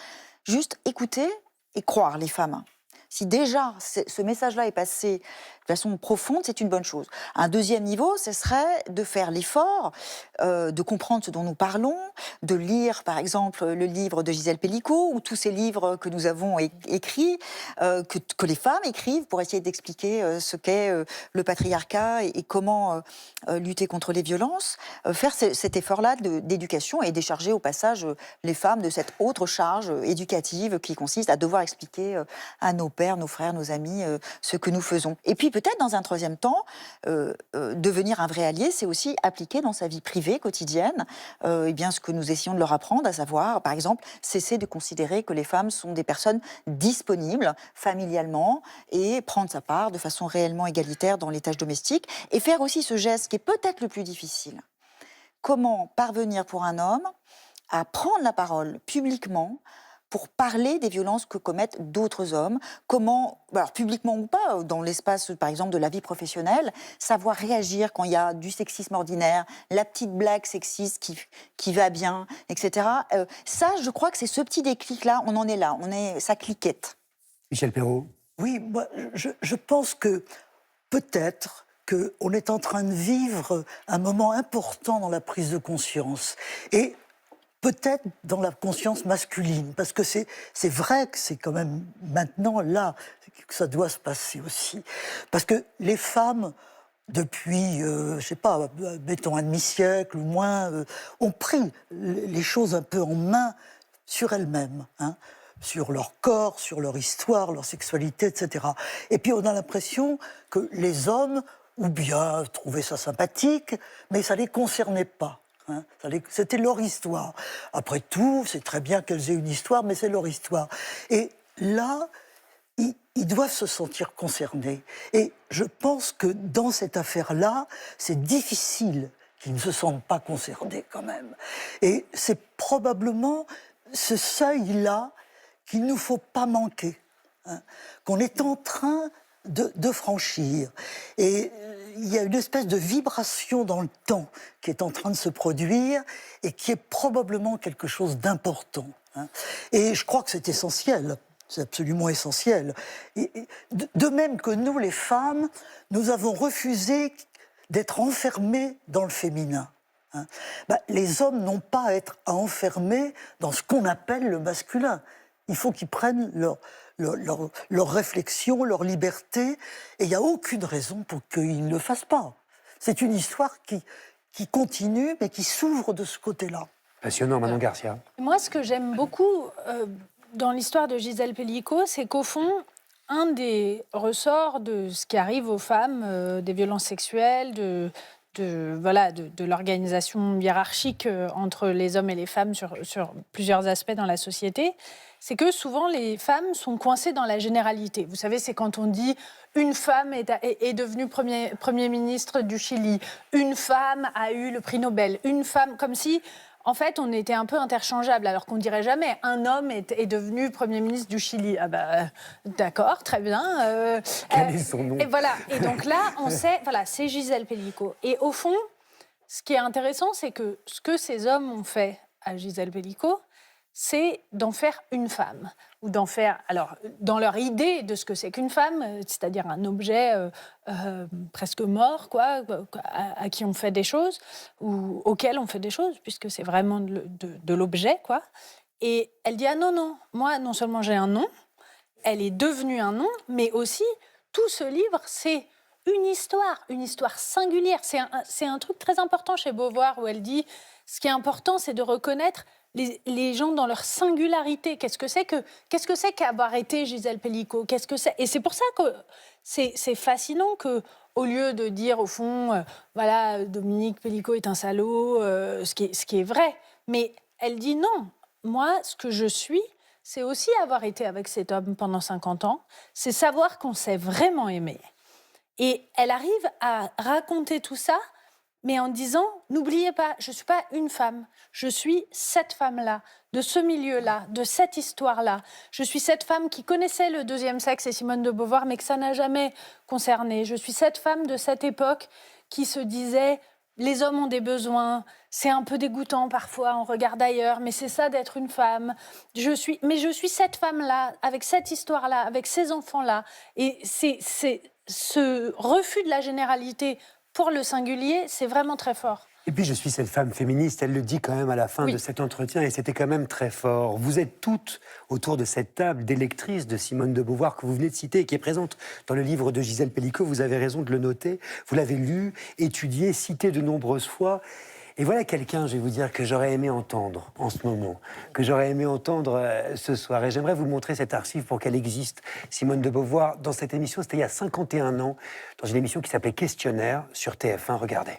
Juste écouter et croire les femmes. Si déjà ce message-là est passé de façon profonde, c'est une bonne chose. Un deuxième niveau, ce serait de faire l'effort de comprendre ce dont nous parlons, de lire par exemple le livre de Gisèle Pellico ou tous ces livres que nous avons écrits, que les femmes écrivent pour essayer d'expliquer ce qu'est le patriarcat et comment lutter contre les violences, faire cet effort-là d'éducation et décharger au passage les femmes de cette autre charge éducative qui consiste à devoir expliquer à nos pères, nos frères, nos amis ce que nous faisons. Et puis peut-être dans un troisième temps, devenir un vrai allié, c'est aussi appliquer dans sa vie privée, quotidienne, ce que nous essayons de leur apprendre, à savoir, par exemple, cesser de considérer que les femmes sont des personnes disponibles familialement et prendre sa part de façon réellement égalitaire dans les tâches domestiques et faire aussi ce geste qui est peut-être le plus difficile. Comment parvenir pour un homme à prendre la parole publiquement pour parler des violences que commettent d'autres hommes, comment, alors publiquement ou pas, dans l'espace, par exemple, de la vie professionnelle, savoir réagir quand il y a du sexisme ordinaire, la petite blague sexiste qui va bien, etc. Ça, je crois que c'est ce petit déclic-là, on en est là, ça cliquette. Michel Perrault. Oui, moi, je pense que peut-être qu'on est en train de vivre un moment important dans la prise de conscience. Et peut-être dans la conscience masculine, parce que c'est vrai que c'est quand même maintenant là que ça doit se passer aussi. Parce que les femmes, depuis, je sais pas, mettons un demi-siècle ou moins, ont pris les choses un peu en main sur elles-mêmes, hein, sur leur corps, sur leur histoire, leur sexualité, etc. Et puis on a l'impression que les hommes, ou bien trouvaient ça sympathique, mais ça ne les concernait pas. Hein, c'était leur histoire. Après tout, c'est très bien qu'elles aient une histoire, mais c'est leur histoire. Et là, ils doivent se sentir concernés. Et je pense que dans cette affaire-là, c'est difficile qui ne se sentent pas concernés quand même. Et c'est probablement ce seuil-là qu'il ne nous faut pas manquer, hein, qu'on est en train de franchir. Et il y a une espèce de vibration dans le temps qui est en train de se produire et qui est probablement quelque chose d'important, hein. Et je crois que c'est essentiel. C'est absolument essentiel. De même que nous, les femmes, nous avons refusé d'être enfermés dans le féminin, hein. Les hommes n'ont pas à être enfermés dans ce qu'on appelle le masculin. Il faut qu'ils prennent leur réflexion, leur liberté, et il n'y a aucune raison pour qu'ils ne le fassent pas. C'est une histoire qui continue, mais qui s'ouvre de ce côté-là. Passionnant, Manon Garcia. Moi, ce que j'aime beaucoup dans l'histoire de Gisèle Pellicot, c'est qu'au fond, un des ressorts de ce qui arrive aux femmes, des violences sexuelles, de l'organisation hiérarchique entre les hommes et les femmes sur plusieurs aspects dans la société, c'est que souvent les femmes sont coincées dans la généralité. Vous savez, c'est quand on dit une femme est devenue premier ministre du Chili, une femme a eu le prix Nobel, une femme, comme si en fait on était un peu interchangeables, alors qu'on dirait jamais un homme est devenu premier ministre du Chili. Ah d'accord, très bien. Quel est son nom? Et voilà. Et donc là, on sait, voilà, c'est Gisèle Pellicot. Et au fond, ce qui est intéressant, c'est que ce que ces hommes ont fait à Gisèle Pellicot, c'est d'en faire une femme, ou d'en faire, alors, dans leur idée de ce que c'est qu'une femme, c'est-à-dire un objet presque mort, quoi, à qui on fait des choses, ou auquel on fait des choses, puisque c'est vraiment de l'objet, quoi. Et elle dit, ah non, moi, non seulement j'ai un nom, elle est devenue un nom, mais aussi, tout ce livre, c'est une histoire singulière. C'est un truc très important chez Beauvoir, où elle dit, ce qui est important, c'est de reconnaître les gens dans leur singularité. Qu'est-ce que c'est qu'avoir été Gisèle Pellicot? Qu'est-ce que c'est? Et c'est pour ça que c'est fascinant que, au lieu de dire au fond, voilà, Dominique Pellicot est un salaud, ce qui est vrai, mais elle dit non. Moi, ce que je suis, c'est aussi avoir été avec cet homme pendant 50 ans, c'est savoir qu'on s'est vraiment aimé. Et elle arrive à raconter tout ça, mais en disant, n'oubliez pas, je ne suis pas une femme, je suis cette femme-là, de ce milieu-là, de cette histoire-là. Je suis cette femme qui connaissait le deuxième sexe et Simone de Beauvoir, mais que ça n'a jamais concerné. Je suis cette femme de cette époque qui se disait, les hommes ont des besoins, c'est un peu dégoûtant parfois, on regarde ailleurs, mais c'est ça d'être une femme. Je suis cette femme-là, avec cette histoire-là, avec ces enfants-là. Et c'est ce refus de la généralité pour le singulier, c'est vraiment très fort. Et puis je suis cette femme féministe, elle le dit quand même à la fin de cet entretien, et c'était quand même très fort. Vous êtes toutes autour de cette table des lectrices de Simone de Beauvoir que vous venez de citer, et qui est présente dans le livre de Gisèle Pellicot, vous avez raison de le noter, vous l'avez lu, étudié, cité de nombreuses fois. Et voilà quelqu'un, je vais vous dire, que j'aurais aimé entendre en ce moment, que j'aurais aimé entendre ce soir. Et j'aimerais vous montrer cette archive pour qu'elle existe. Simone de Beauvoir, dans cette émission, c'était il y a 51 ans, dans une émission qui s'appelait Questionnaire sur TF1. Regardez.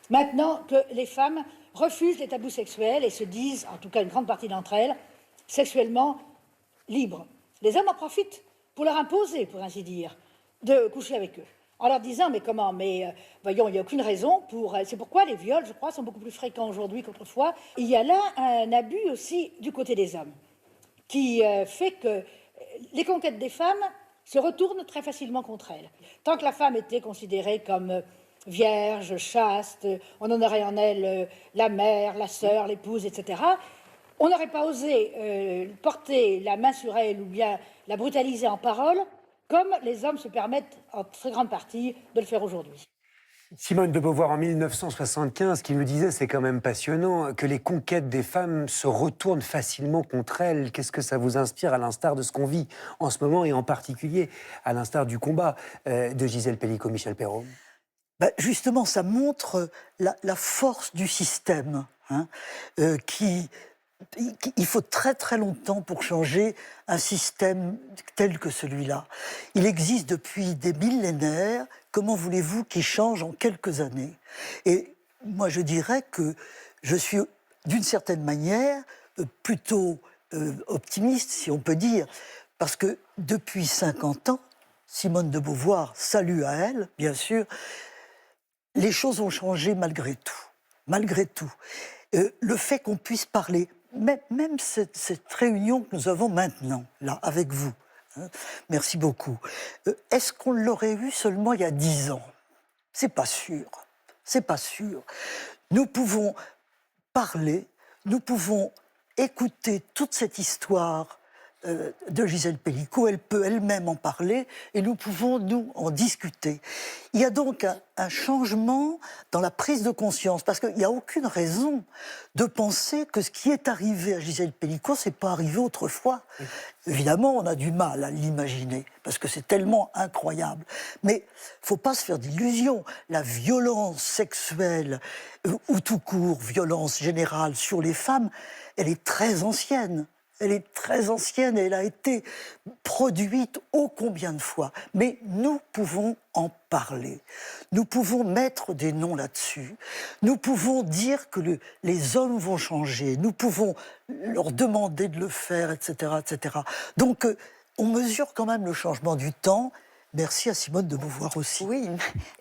Maintenant que les femmes refusent les tabous sexuels et se disent, en tout cas une grande partie d'entre elles, sexuellement libres, les hommes en profitent pour leur imposer, pour ainsi dire, de coucher avec eux. En leur disant, mais comment, voyons, il n'y a aucune raison pour... C'est pourquoi les viols, je crois, sont beaucoup plus fréquents aujourd'hui qu'autrefois. Il y a là un abus aussi du côté des hommes, qui fait que les conquêtes des femmes se retournent très facilement contre elles. Tant que la femme était considérée comme vierge, chaste, on honorait en elle la mère, la sœur, l'épouse, etc., on n'aurait pas osé porter la main sur elle ou bien la brutaliser en parole, comme les hommes se permettent en très grande partie de le faire aujourd'hui. Simone de Beauvoir, en 1975, qui nous disait, c'est quand même passionnant, que les conquêtes des femmes se retournent facilement contre elles. Qu'est-ce que ça vous inspire, à l'instar de ce qu'on vit en ce moment, et en particulier à l'instar du combat de Gisèle Pellicot, Michel Perrault? Justement, ça montre la force du système, hein, il faut très très longtemps pour changer un système tel que celui-là. Il existe depuis des millénaires, comment voulez-vous qu'il change en quelques années? Et moi je dirais que je suis d'une certaine manière plutôt optimiste, si on peut dire, parce que depuis 50 ans, Simone de Beauvoir, salut à elle, bien sûr, les choses ont changé malgré tout. Malgré tout. Le fait qu'on puisse parler, même cette réunion que nous avons maintenant, là, avec vous, hein, merci beaucoup, est-ce qu'on l'aurait eu seulement il y a 10 ans? C'est pas sûr. C'est pas sûr. Nous pouvons parler, nous pouvons écouter toute cette histoire de Gisèle Pellicot, elle peut elle-même en parler et nous pouvons, nous, en discuter. Il y a donc un changement dans la prise de conscience, parce qu'il n'y a aucune raison de penser que ce qui est arrivé à Gisèle Pellicot, c'est pas arrivé autrefois. Oui. Évidemment, on a du mal à l'imaginer, parce que c'est tellement incroyable. Mais il ne faut pas se faire d'illusions. La violence sexuelle, ou tout court, violence générale sur les femmes, elle est très ancienne. Elle est très ancienne et elle a été produite ô combien de fois. Mais nous pouvons en parler. Nous pouvons mettre des noms là-dessus. Nous pouvons dire que les hommes vont changer. Nous pouvons leur demander de le faire, etc., etc. Donc, on mesure quand même le changement du temps. Merci à Simone de Beauvoir aussi. Oui,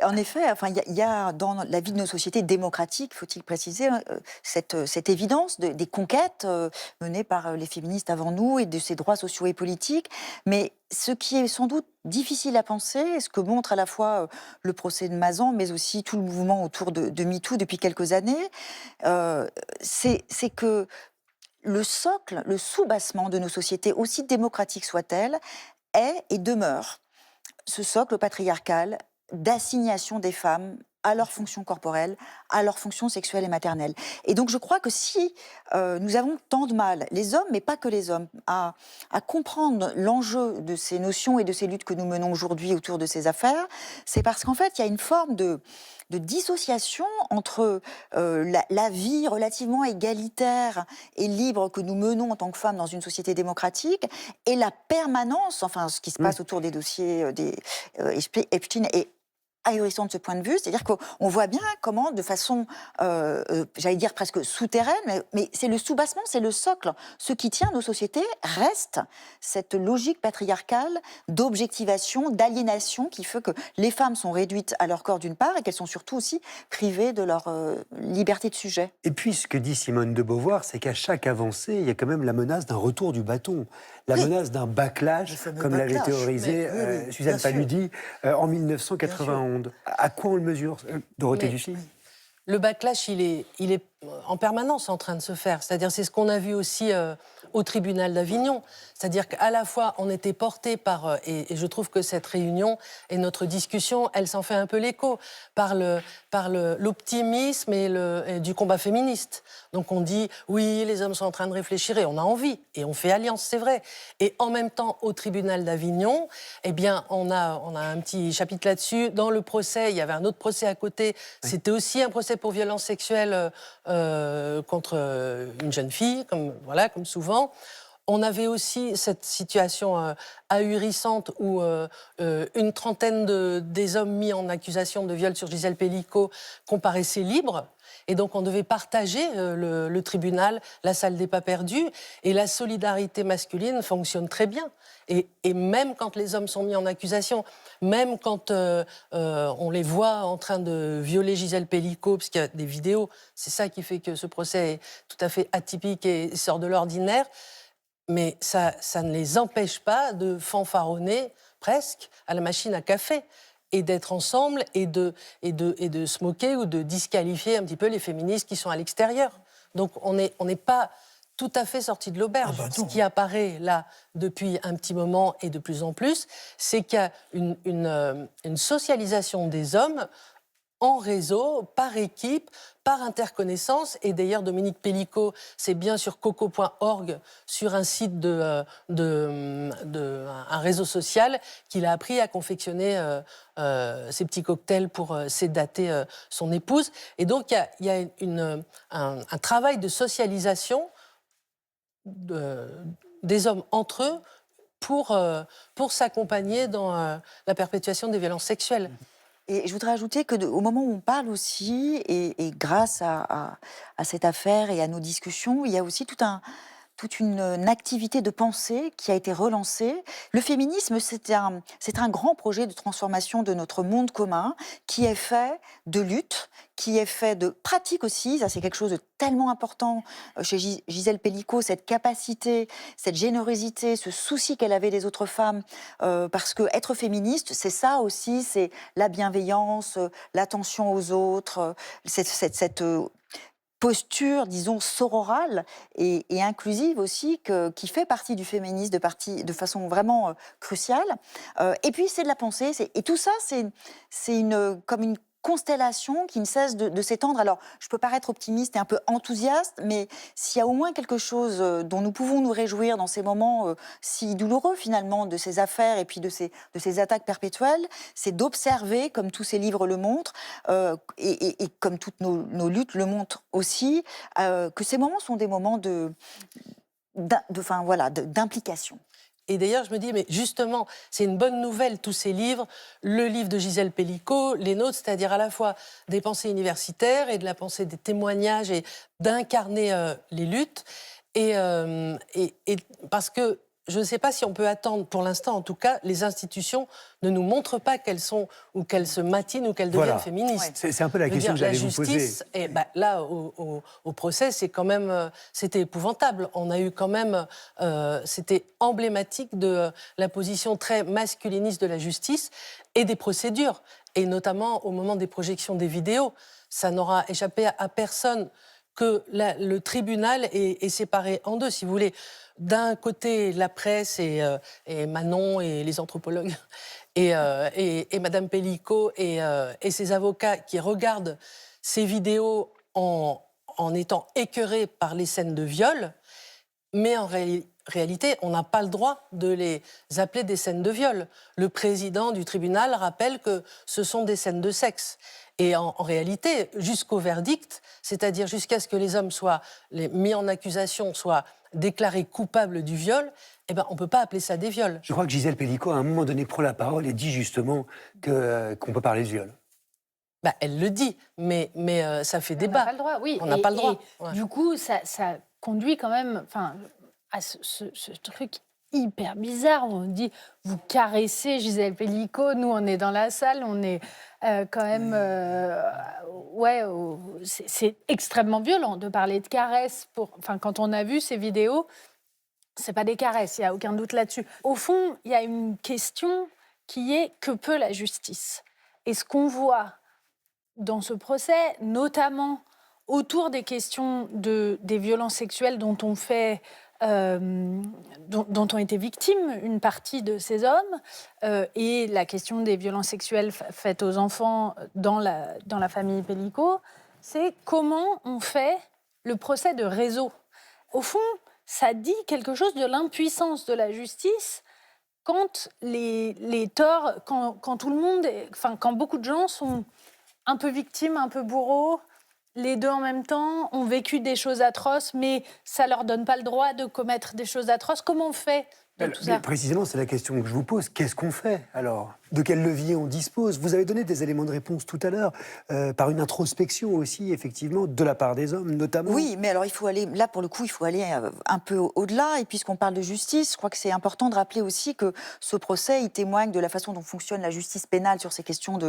en effet, enfin, il y a dans la vie de nos sociétés démocratiques, faut-il préciser, cette évidence des conquêtes menées par les féministes avant nous et de ces droits sociaux et politiques. Mais ce qui est sans doute difficile à penser, et ce que montre à la fois le procès de Mazan, mais aussi tout le mouvement autour de MeToo depuis quelques années, c'est que le socle, le soubassement de nos sociétés, aussi démocratiques soient-elles, est et demeure ce socle patriarcal d'assignation des femmes à leurs fonctions corporelles, à leurs fonctions sexuelles et maternelles. Et donc je crois que si nous avons tant de mal, les hommes, mais pas que les hommes, à comprendre l'enjeu de ces notions et de ces luttes que nous menons aujourd'hui autour de ces affaires, c'est parce qu'en fait, il y a une forme de dissociation entre la vie relativement égalitaire et libre que nous menons en tant que femmes dans une société démocratique et la permanence, enfin ce qui se passe autour des dossiers des Epstein est ahurissant de ce point de vue, c'est-à-dire qu'on voit bien comment, de façon, j'allais dire presque souterraine, mais c'est le soubassement, c'est le socle. Ce qui tient nos sociétés reste cette logique patriarcale d'objectivation, d'aliénation qui fait que les femmes sont réduites à leur corps d'une part et qu'elles sont surtout aussi privées de leur liberté de sujet. Et puis ce que dit Simone de Beauvoir, c'est qu'à chaque avancée, il y a quand même la menace d'un retour du bâton, la menace d'un backlash, comme l'avait théorisé Suzanne Paludi en 1991. À quoi on le mesure, Dorothée Dufy ? Le backlash, il est en permanence en train de se faire. C'est-à-dire, c'est ce qu'on a vu aussi au tribunal d'Avignon. C'est-à-dire qu'à la fois, on était porté par... et je trouve que cette réunion et notre discussion, elle s'en fait un peu l'écho, par l'optimisme et du combat féministe. Donc on dit, oui, les hommes sont en train de réfléchir et on a envie. Et on fait alliance, c'est vrai. Et en même temps, au tribunal d'Avignon, eh bien, on a un petit chapitre là-dessus. Dans le procès, il y avait un autre procès à côté. Oui. C'était aussi un procès pour violence sexuelle contre une jeune fille, comme souvent. On avait aussi cette situation ahurissante où une trentaine des hommes mis en accusation de viol sur Gisèle Pellicot comparaissaient libres. Et donc on devait partager le tribunal, la salle des pas perdus. Et la solidarité masculine fonctionne très bien. Et même quand les hommes sont mis en accusation, même quand on les voit en train de violer Gisèle Pellicot, parce qu'il y a des vidéos, c'est ça qui fait que ce procès est tout à fait atypique et sort de l'ordinaire. Mais ça ne les empêche pas de fanfaronner presque à la machine à café et d'être ensemble et de se moquer ou de disqualifier un petit peu les féministes qui sont à l'extérieur. Donc on n'est pas tout à fait sorti de l'auberge. Ce qui apparaît là depuis un petit moment et de plus en plus, c'est qu'il y a une socialisation des hommes en réseau, par équipe, par interconnaissance. Et d'ailleurs, Dominique Pellicot, c'est bien sur coco.org, sur un site un réseau social, qu'il a appris à confectionner ces petits cocktails pour sédater son épouse. Et donc, il y a un travail de socialisation des hommes entre eux pour s'accompagner dans la perpétuation des violences sexuelles. Et je voudrais ajouter qu'au moment où on parle aussi, et grâce à cette affaire et à nos discussions, il y a aussi tout toute une activité de pensée qui a été relancée. Le féminisme, c'est un grand projet de transformation de notre monde commun qui est fait de lutte, qui est fait de pratique aussi. Ça, c'est quelque chose de tellement important chez Gisèle Pellicot, cette capacité, cette générosité, ce souci qu'elle avait des autres femmes. Parce que être féministe, c'est ça aussi, c'est la bienveillance, l'attention aux autres, cette posture, disons, sororale et inclusive aussi, qui fait partie du féminisme de façon vraiment cruciale. Et puis, c'est de la pensée. Et tout ça, c'est comme une constellation qui ne cesse de s'étendre. Alors, je peux paraître optimiste et un peu enthousiaste, mais s'il y a au moins quelque chose dont nous pouvons nous réjouir dans ces moments si douloureux, finalement, de ces affaires et puis de ces attaques perpétuelles, c'est d'observer, comme tous ces livres le montrent, et comme toutes nos luttes le montrent aussi, que ces moments sont des moments d'implication. Et d'ailleurs, je me dis, mais justement, c'est une bonne nouvelle, tous ces livres, le livre de Gisèle Pellicot, les nôtres, c'est-à-dire à la fois des pensées universitaires et de la pensée des témoignages et d'incarner les luttes. Et parce que je ne sais pas si on peut attendre, pour l'instant en tout cas, les institutions ne nous montrent pas qu'elles sont, ou qu'elles se matinent, ou qu'elles deviennent féministes. C'est un peu la question que j'allais vous poser. La justice, et là, au procès, c'est quand même, c'était épouvantable. On a eu quand même, c'était emblématique de la position très masculiniste de la justice et des procédures, et notamment au moment des projections des vidéos. Ça n'aura échappé à personne que le tribunal est séparé en deux, si vous voulez. D'un côté, la presse et Manon et les anthropologues et Madame Pellicot et ses avocats qui regardent ces vidéos en étant écœurés par les scènes de viol, mais en réalité, on n'a pas le droit de les appeler des scènes de viol. Le président du tribunal rappelle que ce sont des scènes de sexe. Et en réalité, jusqu'au verdict, c'est-à-dire jusqu'à ce que les hommes soient mis en accusation, soient déclarés coupables du viol, eh ben, on ne peut pas appeler ça des viols. Je crois que Gisèle Pellicot, à un moment donné, prend la parole et dit justement qu'on peut parler de viol. Bah, elle le dit, mais ça fait débat. On n'a pas le droit, oui. On n'a pas le droit. Et du coup, ça conduit quand même à ce truc hyper bizarre. On dit, vous caressez Gisèle Pellicot, nous on est dans la salle, on est quand même... c'est extrêmement violent de parler de caresses. Quand on a vu ces vidéos, c'est pas des caresses, il n'y a aucun doute là-dessus. Au fond, il y a une question qui est, que peut la justice ? Et ce qu'on voit dans ce procès, notamment autour des questions des violences sexuelles dont ont été victimes une partie de ces hommes, et la question des violences sexuelles faites aux enfants dans la famille Pellicot, c'est comment on fait le procès de réseau. Au fond, ça dit quelque chose de l'impuissance de la justice quand les torts, quand tout le monde, quand beaucoup de gens sont un peu victimes, un peu bourreaux, les deux en même temps ont vécu des choses atroces, mais ça ne leur donne pas le droit de commettre des choses atroces. Comment on fait de tout ça ? Précisément, c'est la question que je vous pose. Qu'est-ce qu'on fait, alors ? De quel levier on dispose ? Vous avez donné des éléments de réponse tout à l'heure, par une introspection aussi, effectivement, de la part des hommes, notamment. Oui, mais alors il faut aller, là pour le coup, il faut aller un peu au-delà. Et puisqu'on parle de justice, je crois que c'est important de rappeler aussi que ce procès, il témoigne de la façon dont fonctionne la justice pénale sur ces questions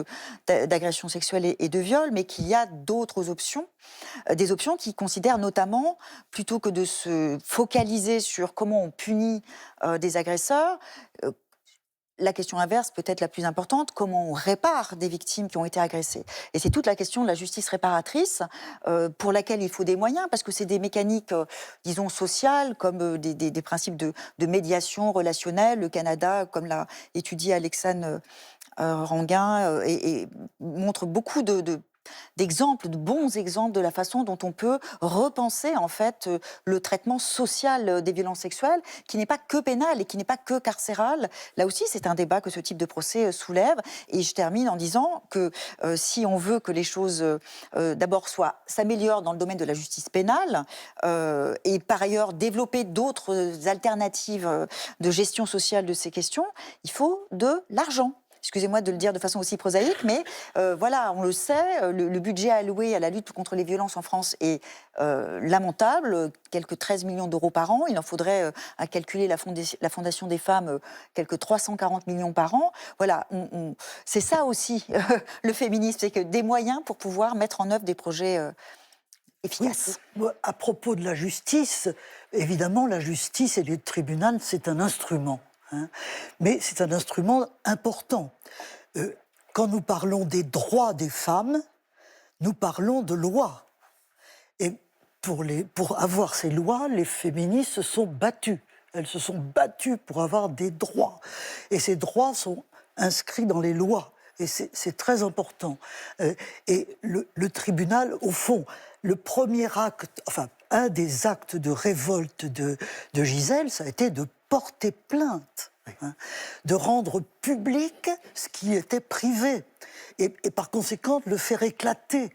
d'agression sexuelle et de viol, mais qu'il y a d'autres options, des options qui considèrent notamment, plutôt que de se focaliser sur comment on punit des agresseurs, la question inverse, peut-être la plus importante, comment on répare des victimes qui ont été agressées. Et c'est toute la question de la justice réparatrice, pour laquelle il faut des moyens, parce que c'est des mécaniques, disons, sociales, comme des principes de médiation relationnelle. Le Canada, comme l'a étudié Alexandre Ranguin, et montre beaucoup d'exemples, de bons exemples de la façon dont on peut repenser en fait le traitement social des violences sexuelles, qui n'est pas que pénal et qui n'est pas que carcéral. Là aussi, c'est un débat que ce type de procès soulève. Et je termine en disant que si on veut que les choses d'abord s'améliorent dans le domaine de la justice pénale, et par ailleurs développer d'autres alternatives de gestion sociale de ces questions, il faut de l'argent. excusez-moi de le dire de façon aussi prosaïque, mais voilà, on le sait, le budget alloué à la lutte contre les violences en France est lamentable, quelques 13 millions d'euros par an. Il en faudrait, à calculer la Fondation des femmes, quelques 340 millions par an. Voilà, c'est ça aussi, le féminisme, c'est que des moyens pour pouvoir mettre en œuvre des projets efficaces. Oui, à propos de la justice, évidemment, la justice et les tribunaux, c'est un instrument. Hein, mais c'est un instrument important. Quand nous parlons des droits des femmes, nous parlons de lois. Et pour avoir ces lois, les féministes se sont battues. Elles se sont battues pour avoir des droits. Et ces droits sont inscrits dans les lois. Et c'est très important. Et le tribunal, au fond, le premier acte, enfin, un des actes de révolte de Gisèle, ça a été de porter plainte, hein, de rendre public ce qui était privé. Et par conséquent, de le faire éclater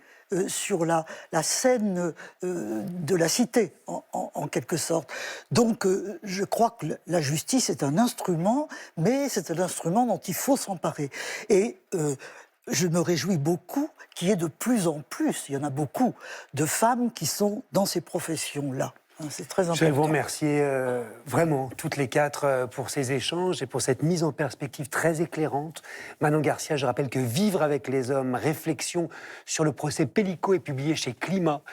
sur la scène de la cité, en quelque sorte. Donc, je crois que la justice est un instrument, mais c'est un instrument dont il faut s'emparer. Et je me réjouis beaucoup qu'il y ait de plus en plus, il y en a beaucoup, de femmes qui sont dans ces professions-là. C'est très important. Je vais vous remercier vraiment, toutes les quatre, pour ces échanges et pour cette mise en perspective très éclairante. Manon Garcia, je rappelle que Vivre avec les hommes, réflexion sur le procès Pellico est publié chez Climat.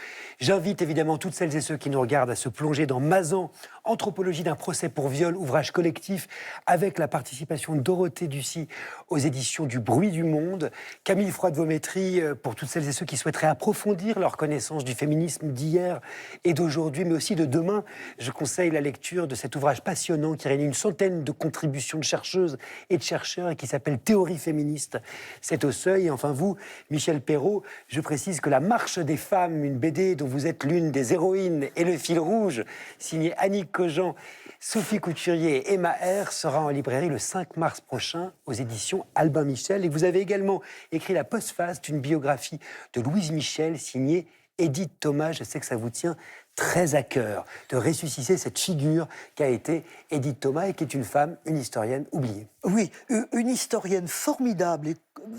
J'invite évidemment toutes celles et ceux qui nous regardent à se plonger dans Mazan, Anthropologie d'un procès pour viol, ouvrage collectif, avec la participation de Dorothée Ducy aux éditions du Bruit du Monde. Camille Froide-Vaumétry, pour toutes celles et ceux qui souhaiteraient approfondir leur connaissance du féminisme d'hier et d'aujourd'hui, mais aussi de demain. Je conseille la lecture de cet ouvrage passionnant qui réunit une centaine de contributions de chercheuses et de chercheurs et qui s'appelle Théorie féministe. C'est au Seuil. Et enfin vous, Michel Perrault, je précise que La Marche des femmes, une BD dont vous êtes l'une des héroïnes et le fil rouge, signée Annick Cogent, Sophie Couturier et Emma R, sera en librairie le 5 mars prochain aux éditions Albin Michel. Et vous avez également écrit la postface, une biographie de Louise Michel signée Édith Thomas. Je sais que ça vous tient très à cœur de ressusciter cette figure qu'a été Édith Thomas et qui est une femme, une historienne oubliée. Oui, une historienne formidable et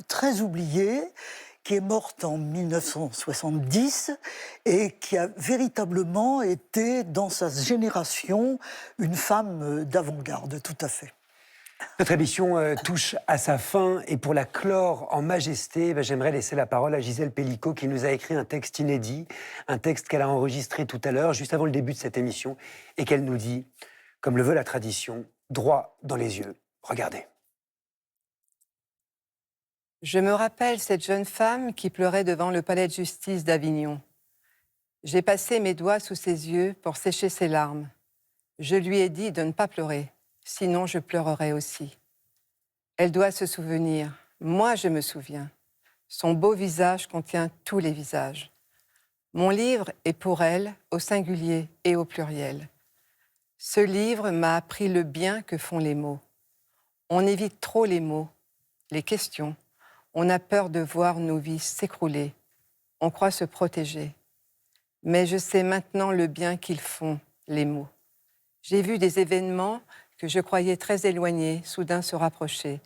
très oubliée, qui est morte en 1970 et qui a véritablement été, dans sa génération, une femme d'avant-garde, tout à fait. Notre émission touche à sa fin et pour la clore en majesté, j'aimerais laisser la parole à Gisèle Pellico qui nous a écrit un texte inédit, un texte qu'elle a enregistré tout à l'heure, juste avant le début de cette émission, et qu'elle nous dit, comme le veut la tradition, droit dans les yeux. Regardez. Je me rappelle cette jeune femme qui pleurait devant le palais de justice d'Avignon. J'ai passé mes doigts sous ses yeux pour sécher ses larmes. Je lui ai dit de ne pas pleurer, sinon je pleurerais aussi. Elle doit se souvenir, moi je me souviens. Son beau visage contient tous les visages. Mon livre est pour elle au singulier et au pluriel. Ce livre m'a appris le bien que font les mots. On évite trop les mots, les questions. On a peur de voir nos vies s'écrouler. On croit se protéger. Mais je sais maintenant le bien qu'ils font, les mots. J'ai vu des événements que je croyais très éloignés, soudain se rapprocher.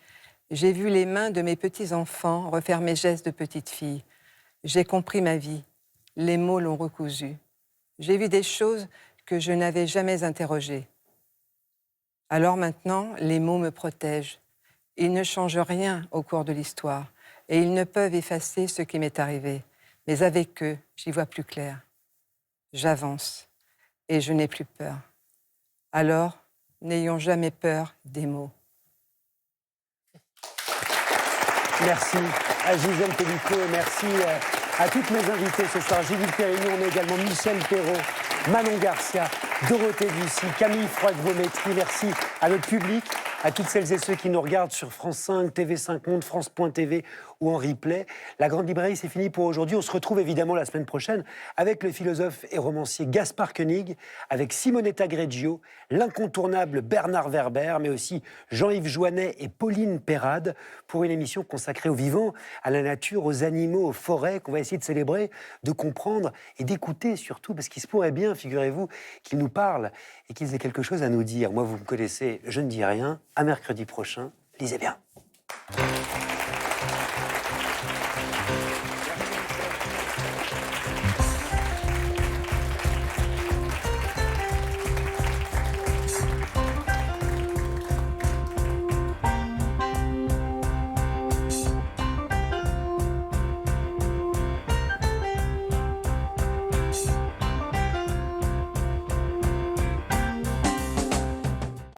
J'ai vu les mains de mes petits-enfants refaire mes gestes de petite fille. J'ai compris ma vie. Les mots l'ont recousue. J'ai vu des choses que je n'avais jamais interrogées. Alors maintenant, les mots me protègent. Ils ne changent rien au cours de l'histoire et ils ne peuvent effacer ce qui m'est arrivé. Mais avec eux, j'y vois plus clair. J'avance et je n'ai plus peur. Alors, n'ayons jamais peur des mots. Merci à Gisèle Pellico et merci à toutes mes invitées ce soir. Judith Pérignon, mais également Michel Perrault, Manon Garcia, Dorothée Ducy, Camille Froide-Vaumétry. Merci à notre public, à toutes celles et ceux qui nous regardent sur France 5, TV5 Monde, France.tv ou en replay. La Grande Librairie, c'est fini pour aujourd'hui. On se retrouve évidemment la semaine prochaine avec le philosophe et romancier Gaspard Koenig, avec Simonetta Greggio, l'incontournable Bernard Werber, mais aussi Jean-Yves Joannet et Pauline Perrade, pour une émission consacrée aux vivants, à la nature, aux animaux, aux forêts, qu'on va essayer de célébrer, de comprendre et d'écouter surtout, parce qu'il se pourrait bien, figurez-vous, qu'ils nous parlent et qu'ils aient quelque chose à nous dire. Moi, vous me connaissez, je ne dis rien. À mercredi prochain, lisez bien.